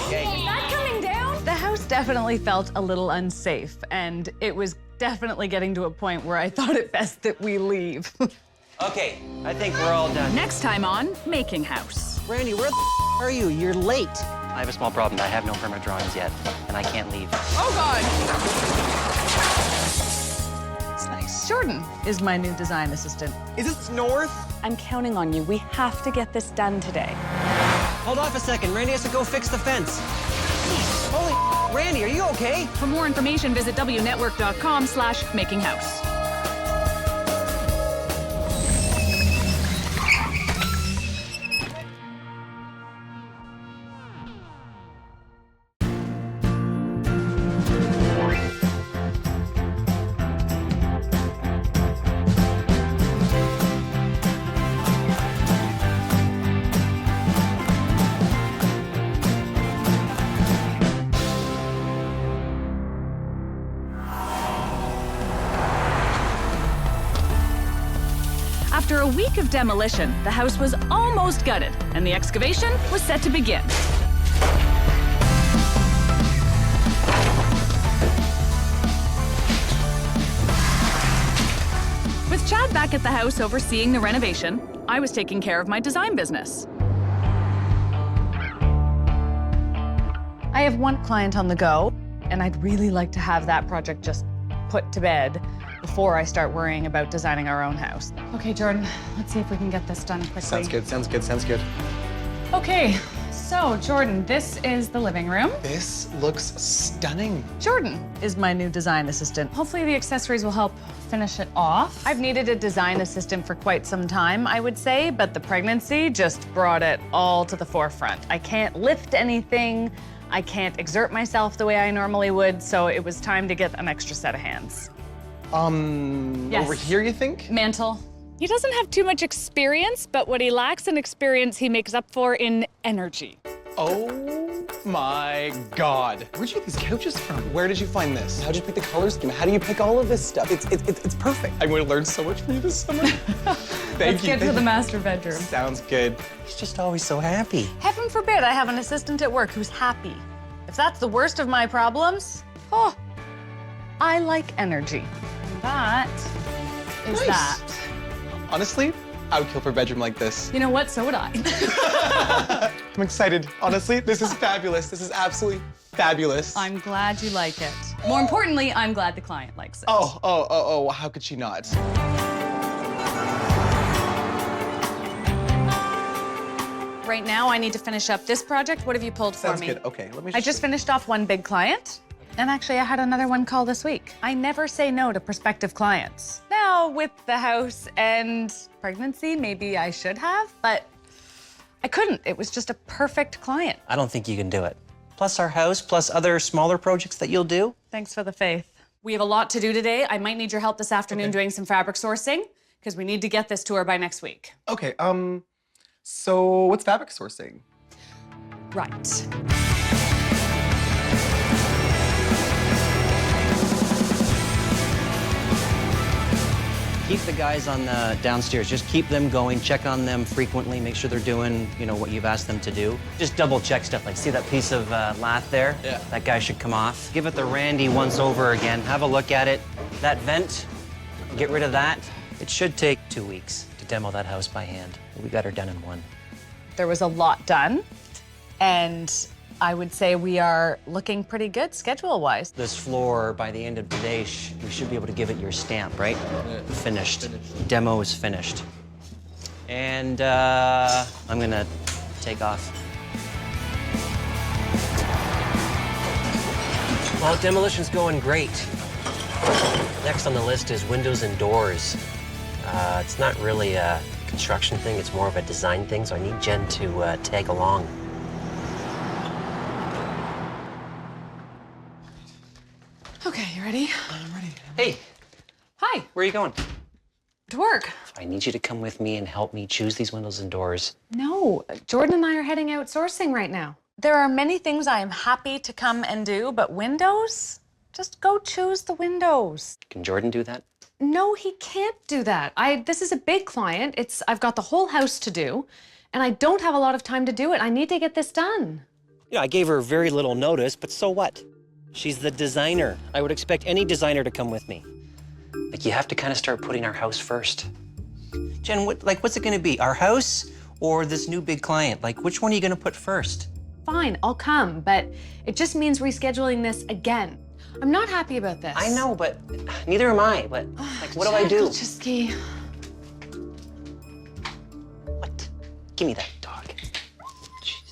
Okay. Is that coming down? The house definitely felt a little unsafe, and it was definitely getting to a point where I thought it best that we leave. Okay, I think we're all done. Next time on Making House. Randy, where the are you? You're late. I have a small problem. I have no permit drawings yet, and I can't leave. Oh, God. It's nice. Jordan is my new design assistant. Is this north? I'm counting on you. We have to get this done today. Hold off a second. Randy has to go fix the fence. Holy Randy, are you okay? For more information, visit wnetwork.com/makinghouse. After a week of demolition, the house was almost gutted, and the excavation was set to begin. With Chad back at the house overseeing the renovation, I was taking care of my design business. I have one client on the go, and I'd really like to have that project just put to bed before I start worrying about designing our own house. Okay, Jordan, let's see if we can get this done quickly. Sounds good, sounds good, sounds good. Okay, so Jordan, this is the living room. This looks stunning. Jordan is my new design assistant. Hopefully the accessories will help finish it off. I've needed a design assistant for quite some time, I would say, but the pregnancy just brought it all to the forefront. I can't lift anything. I can't exert myself the way I normally would, so it was time to get an extra set of hands. Yes. Over here, you think? Mantle. He doesn't have too much experience, but what he lacks in experience, he makes up for in energy. Oh my God. Where'd you get these couches from? Where did you find this? How'd you pick the color scheme? How do you pick all of this stuff? It's perfect. I'm going to learn so much from you this summer. Thank Let's you. get to the master bedroom. Sounds good. He's just always so happy. Heaven forbid I have an assistant at work who's happy. If that's the worst of my problems, oh, I like energy. And that is Nice. that. Honestly, I would kill for a bedroom like this. You know what? So would I. I'm excited. Honestly, this is fabulous. This is absolutely fabulous. I'm glad you like it. More importantly, I'm glad the client likes it. Oh, how could she not? Right now, I need to finish up this project. What have you pulled for Sounds me? good. Okay, let me I just finished off one big client, and actually I had another one call this week. I never say no to prospective clients. Now, with the house and pregnancy, maybe I should have, but I couldn't. It was just a perfect client. I don't think you can do it. Plus our house, plus other smaller projects that you'll do. Thanks for the faith. We have a lot to do today. I might need your help this afternoon doing some fabric sourcing, because we need to get this to her by next week. Okay, So what's fabric sourcing? Right. Keep the guys on the downstairs. Just keep them going. Check on them frequently. Make sure they're doing, what you've asked them to do. Just double check stuff. Like, see that piece of lath there? Yeah. That guy should come off. Give it the Randy once over again. Have a look at it. That vent, get rid of that. It should take 2 weeks to demo that house by hand. We got her done in 1. There was a lot done, and I would say we are looking pretty good schedule-wise. This floor, by the end of today, we should be able to give it your stamp, right? Yeah. Finished. Demo is finished. And I'm gonna take off. Well, demolition's going great. Next on the list is windows and doors. It's not really a construction thing, it's more of a design thing, so I need Jen to tag along. Okay, you ready? I'm ready. Hey, Hi, where are you going? to work. I need you to come with me and help me choose these windows and doors. No, Jordan and I are heading out sourcing right now. There are many things I am happy to come and do, but windows? Just go choose the windows. Can Jordan do that? No, he can't do that. This is a big client. I've got the whole house to do, and I don't have a lot of time to do it. I need to get this done. I gave her very little notice, but so what? She's the designer. I would expect any designer to come with me. Like, you have to kind of start putting our house first. Jen, what's it gonna be? Our house or this new big client? Like, which one are you gonna put first? Fine, I'll come, but it just means rescheduling this again. I'm not happy about this. I know, but neither am I. But, what do I do? Just What? Give me that dog. Jeez.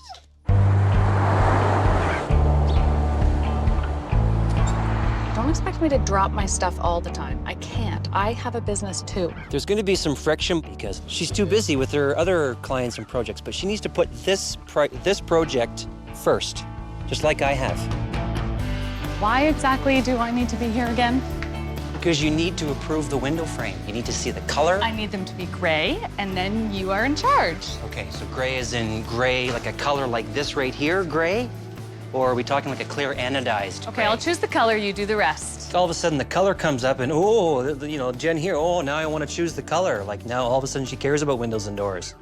Don't expect me to drop my stuff all the time. I can't. I have a business too. There's gonna be some friction because she's too busy with her other clients and projects, but she needs to put this project first, just like I have. Why exactly do I need to be here again? Because you need to approve the window frame. You need to see the color. I need them to be gray, and then you are in charge. Okay, so gray is in gray, like a color like this right here, gray? Or are we talking like a clear anodized Okay, gray? I'll choose the color, you do the rest. All of a sudden the color comes up and, Jen here, now I want to choose the color. Like now all of a sudden she cares about windows and doors.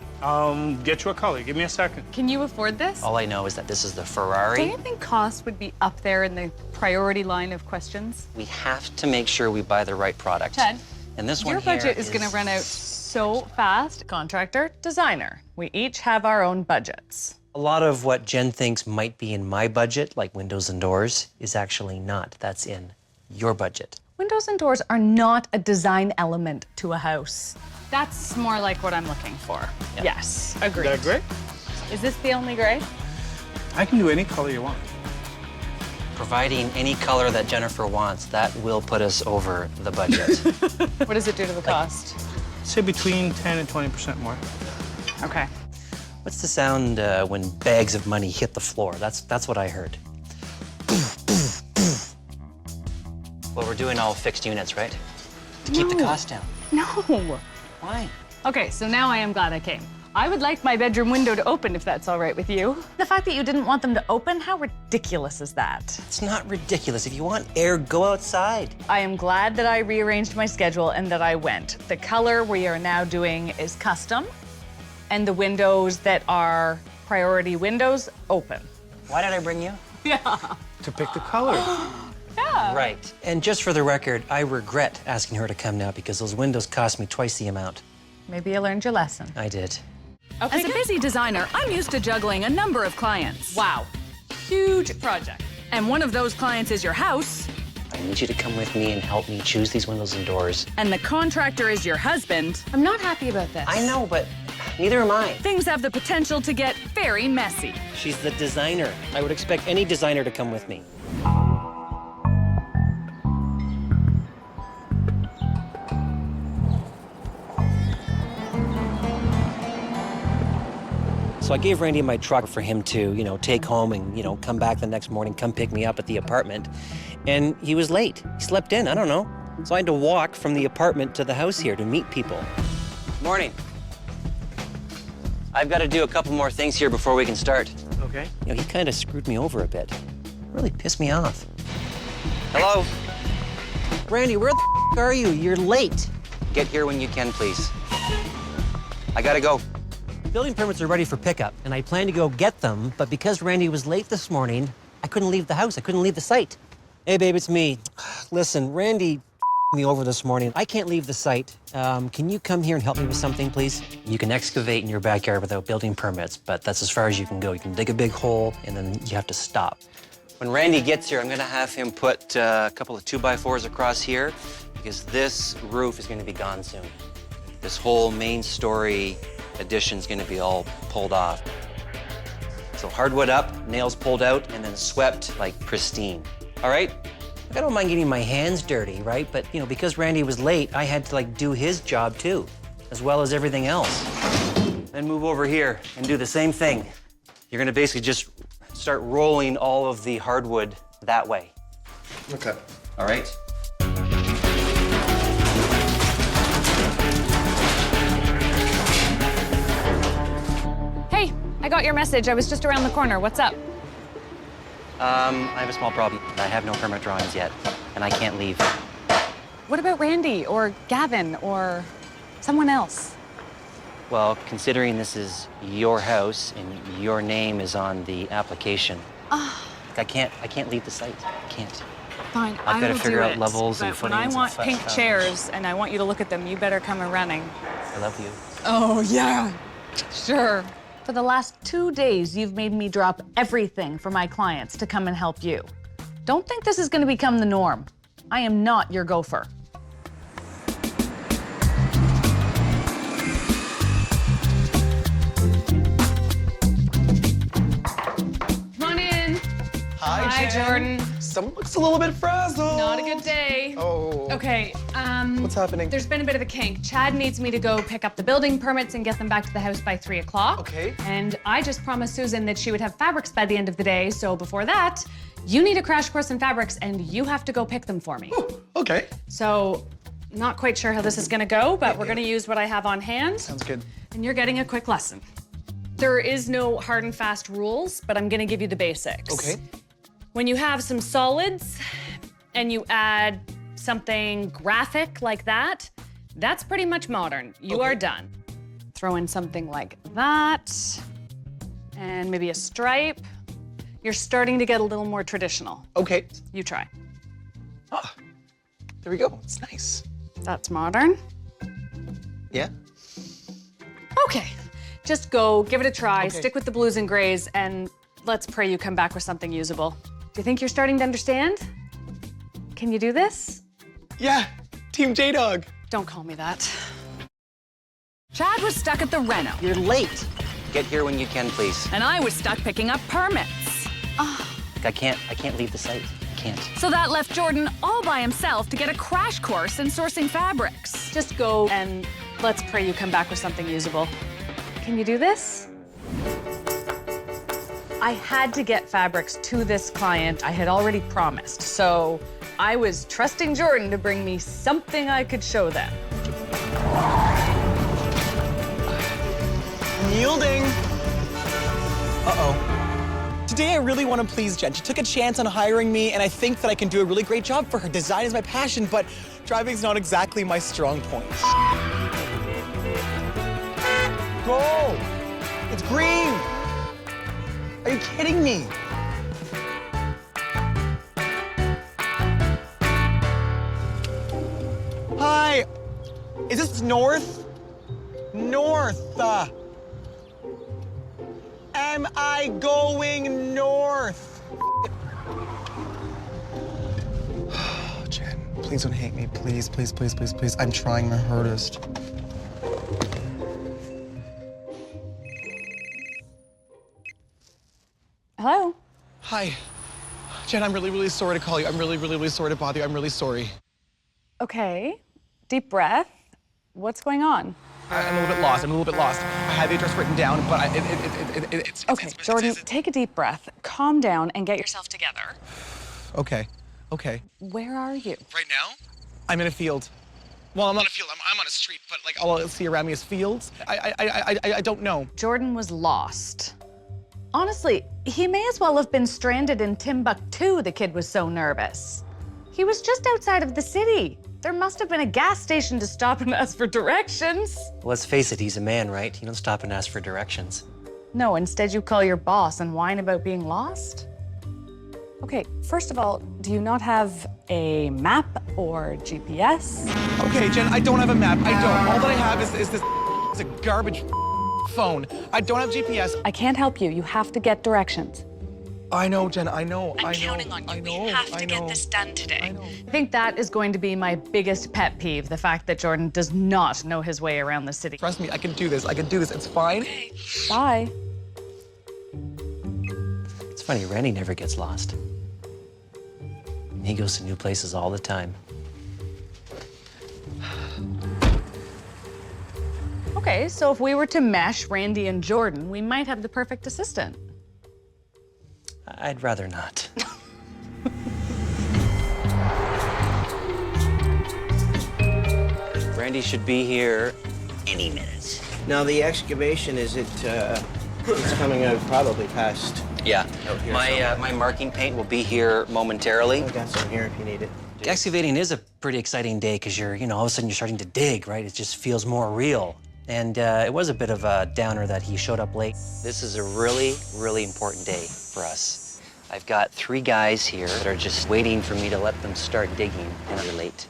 Get you a color. Give me a second. Can you afford this? All I know is that this is the Ferrari. Don't you think cost would be up there in the priority line of questions? We have to make sure we buy the right product. Chad, and this one your here budget is gonna run out so fast. Contractor, designer. We each have our own budgets. A lot of what Jen thinks might be in my budget, like windows and doors, is actually not. That's in your budget. Windows and doors are not a design element to a house. That's more like what I'm looking for. Yeah. Yes, agreed. Is that gray? Is this the only gray? I can do any color you want. Providing any color that Jennifer wants, that will put us over the budget. What does it do to the cost? Say between 10 and 20% more. Okay. What's the sound when bags of money hit the floor? That's what I heard. Well, we're doing all fixed units, right? To keep the cost down. No. Why? Okay, so now I am glad I came. I would like my bedroom window to open if that's all right with you. The fact that you didn't want them to open, how ridiculous is that? It's not ridiculous. If you want air, go outside. I am glad that I rearranged my schedule and that I went. The color we are now doing is custom, and the windows that are priority windows, open. Why did I bring you? To pick the color. Right. And just for the record, I regret asking her to come now because those windows cost me twice the amount. Maybe you learned your lesson. I did. Okay, As a busy designer, I'm used to juggling a number of clients. Wow, huge project. And one of those clients is your house, I need you to come with me and help me choose these windows and doors. and the contractor is your husband. I'm not happy about this. I know, but neither am I. Things have the potential to get very messy. She's the designer. I would expect any designer to come with me. So I gave Randy my truck for him to, take home and, come back the next morning, come pick me up at the apartment. And he was late. He slept in, I don't know. So I had to walk from the apartment to the house here to meet people. Morning. I've got to do a couple more things here before we can start. Okay. You know, he kind of screwed me over a bit. Really pissed me off. Hello? Randy, where the are you? You're late. Get here when you can, please. I gotta go. Building permits are ready for pickup, and I plan to go get them, but because Randy was late this morning, I couldn't leave the house. I couldn't leave the site. Hey, babe, it's me. Listen, Randy me over this morning. I can't leave the site. Can you come here and help me with something, please? You can excavate in your backyard without building permits, but that's as far as you can go. You can dig a big hole, and then you have to stop. When Randy gets here, I'm gonna have him put a couple of 2x4s across here because this roof is gonna be gone soon. This whole main story addition's gonna be all pulled off. So hardwood up, nails pulled out, and then swept like pristine. All right? I don't mind getting my hands dirty, right? But you know, because Randy was late, I had to like do his job too, as well as everything else. Then move over here and do the same thing. You're gonna basically just start rolling all of the hardwood that way. Okay. All right? Hey, I got your message. I was just around the corner. What's up? I have a small problem. I have no permit drawings yet, and I can't leave. What about Randy or Gavin or someone else? Well, considering this is your house and your name is on the application, I can't leave the site. I can't. Fine, I've got to will figure do out it, levels and but when I footings want and pink chairs and I want you to look at them, you better come running. I love you. Oh, yeah. Sure. For the last 2 days, you've made me drop everything for my clients to come and help you. Don't think this is going to become the norm. I am not your gopher. Come on in. Hi, Jen. Jordan. Someone looks a little bit frazzled. Not a good day. Oh. Okay, What's happening? there's been a bit of a kink. Chad needs me to go pick up the building permits and get them back to the house by 3 o'clock. Okay. And I just promised Susan that she would have fabrics by the end of the day, so before that, you need a crash course in fabrics and you have to go pick them for me. Ooh, okay. So, not quite sure how this is gonna go, but we're gonna use what I have on hand. Sounds good. And you're getting a quick lesson. There is no hard and fast rules, but I'm gonna give you the basics. Okay. When you have some solids and you add something graphic like that, that's pretty much modern. You are done. Throw in something like that and maybe a stripe. You're starting to get a little more traditional. Okay. You try. Ah, there we go. It's nice. That's modern. Yeah? Okay, just go, give it a try, Okay. stick with the blues and grays, and let's pray you come back with something usable. Do you think you're starting to understand? Can you do this? Yeah. Team J-Dog. Don't call me that. Chad was stuck at the reno, You're late. Get here when you can, please. and I was stuck picking up permits. I can't leave the site. I can't. So that left Jordan all by himself to get a crash course in sourcing fabrics. Just go and let's pray you come back with something usable. Can you do this? I had to get fabrics to this client. I had already promised, so I was trusting Jordan to bring me something I could show them. Yielding. Uh-oh. Today I really want to please Jen. She took a chance on hiring me, and I think that I can do a really great job for her. Design is my passion, but driving's not exactly my strong point. Go! It's green! Are you kidding me? Hi! Is this north? North! Am I going north? Jen, please don't hate me. Please, please, please, please, please. I'm trying my hardest. Hello? Hi. Jen, I'm really, really sorry to call you. I'm really, really, really sorry to bother you. I'm really sorry. Okay, deep breath. What's going on? I'm a little bit lost. I'm a little bit lost. I had the address written down, but it's... Okay, Jordan, take a deep breath, calm down, and get yourself together. Okay, okay. Where are you? Right now? I'm in a field. Well, I'm not a field. I'm on a street, but like all I see around me is fields. I don't know. Jordan was lost. Honestly, he may as well have been stranded in Timbuktu, the kid was so nervous. He was just outside of the city. There must have been a gas station to stop and ask for directions. Let's face it, he's a man, right? You don't stop and ask for directions. No, instead you call your boss and whine about being lost? Okay, first of all, do you not have a map or GPS? Okay, Jen, I don't have a map. I don't. All that I have is this it's a garbage phone. I don't have GPS. I can't help you. You have to get directions. I know, Jen, I know. I'm counting on you. We have to get this done today. I think that is going to be my biggest pet peeve, the fact that Jordan does not know his way around the city. Trust me, I can do this. I can do this. It's fine. Okay. Bye. It's funny, Randy never gets lost. He goes to new places all the time. Okay, so if we were to mesh Randy and Jordan, we might have the perfect assistant. I'd rather not. Randy should be here any minute. Now, the excavation, is it, it's coming out probably past... Yeah, out here my marking paint will be here momentarily. I got some here if you need it. Excavating is a pretty exciting day because all of a sudden you're starting to dig, right? It just feels more real. And it was a bit of a downer that he showed up late. This is a really, really important day for us. I've got 3 guys here that are just waiting for me to let them start digging, and they're late.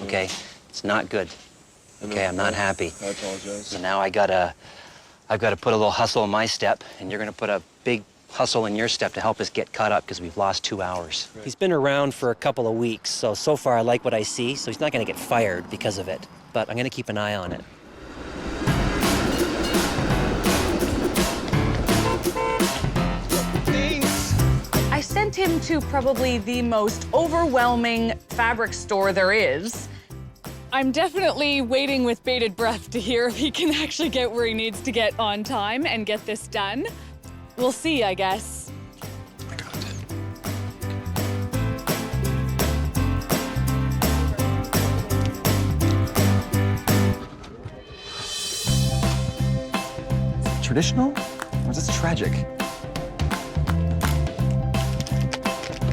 Okay? It's not good. Okay, I'm not happy. I apologize. So now I've got to put a little hustle in my step, and you're gonna put a big hustle in your step to help us get caught up because we've lost 2 hours. Right. He's been around for a couple of weeks, so far I like what I see, so he's not gonna get fired because of it, but I'm gonna keep an eye on it. I sent him to probably the most overwhelming fabric store there is. I'm definitely waiting with bated breath to hear if he can actually get where he needs to get on time and get this done. We'll see, I guess. I got it. Is it traditional or is this tragic?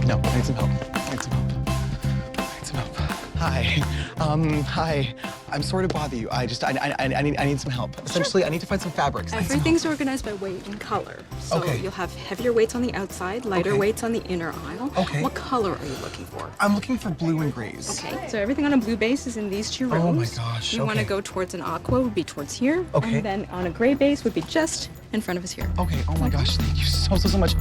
No, I need some help. I need some help. I need some help. Hi. Hi. I'm sorry to bother you. I need some help. Essentially, I need to find some fabrics. Everything's organized by weight and color. So Okay. you'll have heavier weights on the outside, lighter weights on the inner aisle. Okay. What color are you looking for? I'm looking for blue and grays. Okay, so everything on a blue base is in these 2 rows. Oh my gosh, You want to okay. go towards an aqua would be towards here. Okay. And then on a gray base would be just in front of us here. Okay, oh my gosh, thank you so much.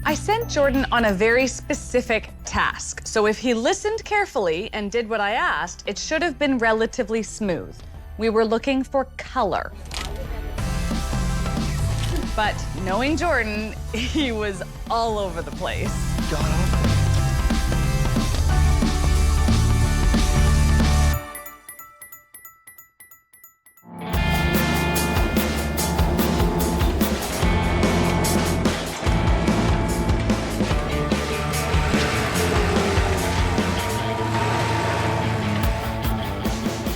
I sent Jordan on a very specific task, so if he listened carefully and did what I asked, it should have been relatively smooth. We were looking for color. But knowing Jordan, he was all over the place. God awful.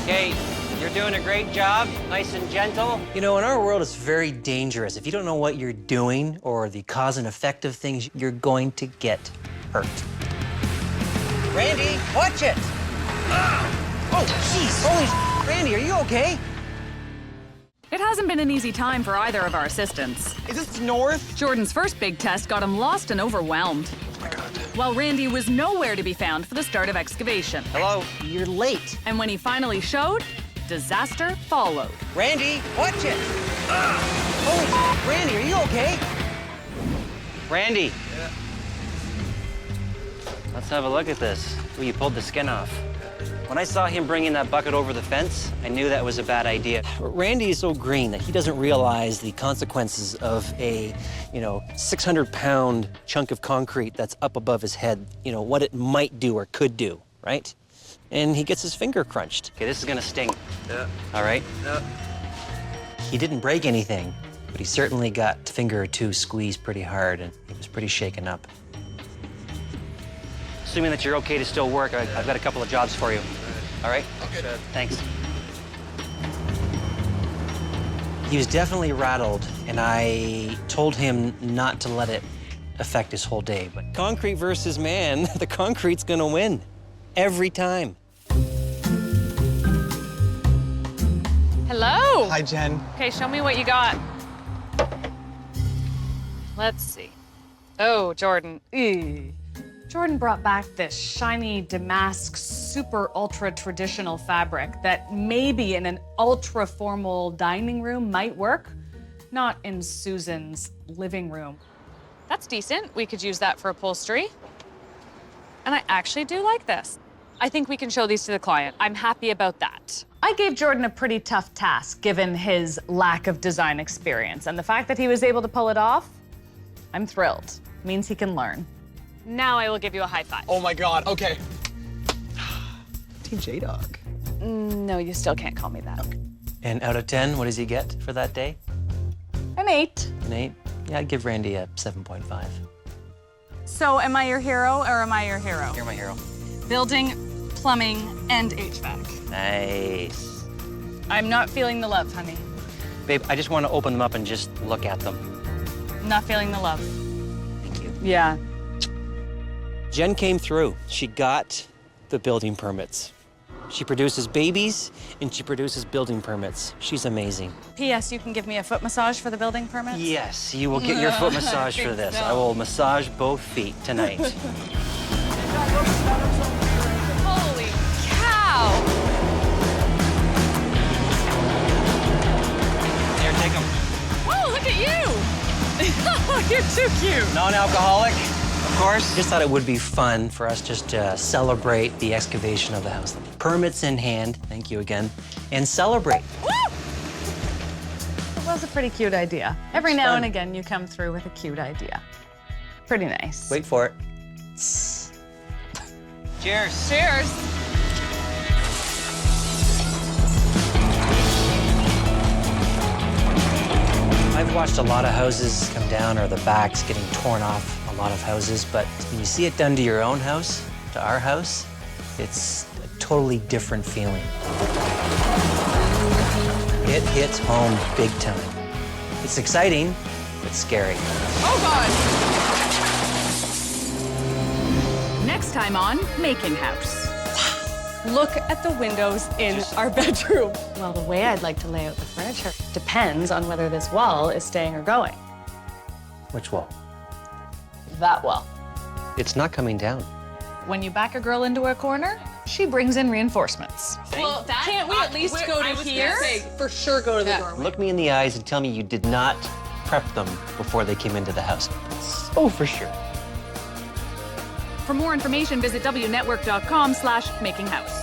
Okay, you're doing a great job, nice and gentle. You know, in our world, it's very dangerous. If you don't know what you're doing or the cause and effect of things, you're going to get hurt. Randy, watch it! Oh, jeez, holy Randy, are you okay? It hasn't been an easy time for either of our assistants. Is this north? Jordan's first big test got him lost and overwhelmed. Oh my God. While Randy was nowhere to be found for the start of excavation. Hello, you're late. And when he finally showed, disaster followed. Randy, watch it! Holy Randy, are you okay? Randy. Yeah. Let's have a look at this. Ooh, you pulled the skin off. When I saw him bringing that bucket over the fence, I knew that was a bad idea. Randy is so green that he doesn't realize the consequences of a, 600-pound chunk of concrete that's up above his head, what it might do or could do, right? And he gets his finger crunched. Okay, this is gonna sting. Yeah. All right? Yeah. He didn't break anything, but he certainly got a finger or 2 squeezed pretty hard, and he was pretty shaken up. Assuming that you're okay to still work, I've got a couple of jobs for you. All right? Okay, Dad. Thanks. He was definitely rattled, and I told him not to let it affect his whole day. But concrete versus man, the concrete's gonna win. Every time. Hello. Hi, Jen. Okay, show me what you got. Let's see. Oh, Jordan. Ew. Jordan brought back this shiny damask, super ultra traditional fabric that maybe in an ultra formal dining room might work, not in Susan's living room. That's decent. We could use that for upholstery. And I actually do like this. I think we can show these to the client. I'm happy about that. I gave Jordan a pretty tough task given his lack of design experience. And the fact that he was able to pull it off, I'm thrilled. Means he can learn. Now I will give you a high five. Oh my God, okay. Team J-Dog. No, you still can't call me that. And out of 10, what does he get for that day? An 8. An 8? Yeah, I'd give Randy a 7.5. So am I your hero or am I your hero? You're my hero. Building, plumbing, and HVAC. Nice. I'm not feeling the love, honey. Babe, I just want to open them up and just look at them. Not feeling the love. Thank you. Yeah. Jen came through. She got the building permits. She produces babies and she produces building permits. She's amazing. P.S. You can give me a foot massage for the building permits? Yes, you will get your foot massage for this. so. I will massage both feet tonight. Holy cow! Here, take them. Whoa, look at you! You're too cute. Non-alcoholic, of course. Just thought it would be fun for us just to celebrate the excavation of the house. Permits in hand, thank you again, and celebrate. Woo! It was a pretty cute idea. Every now and again, you come through with a cute idea. Pretty nice. Wait for it. Cheers. Cheers. I've watched a lot of houses come down or the backs getting torn off a lot of houses, but when you see it done to your own house, to our house, it's a totally different feeling. It hits home big time. It's exciting, but scary. Oh, God. Next time on Making House. Look at the windows in our bedroom. Well, the way I'd like to lay out the furniture depends on whether this wall is staying or going. Which wall? That wall. It's not coming down. When you back a girl into a corner, she brings in reinforcements. Well, Can't we at least go to here? For sure go to the doorway. Look me in the eyes and tell me you did not prep them before they came into the house. Oh, for sure. For more information, visit WNetwork.com/makinghouse.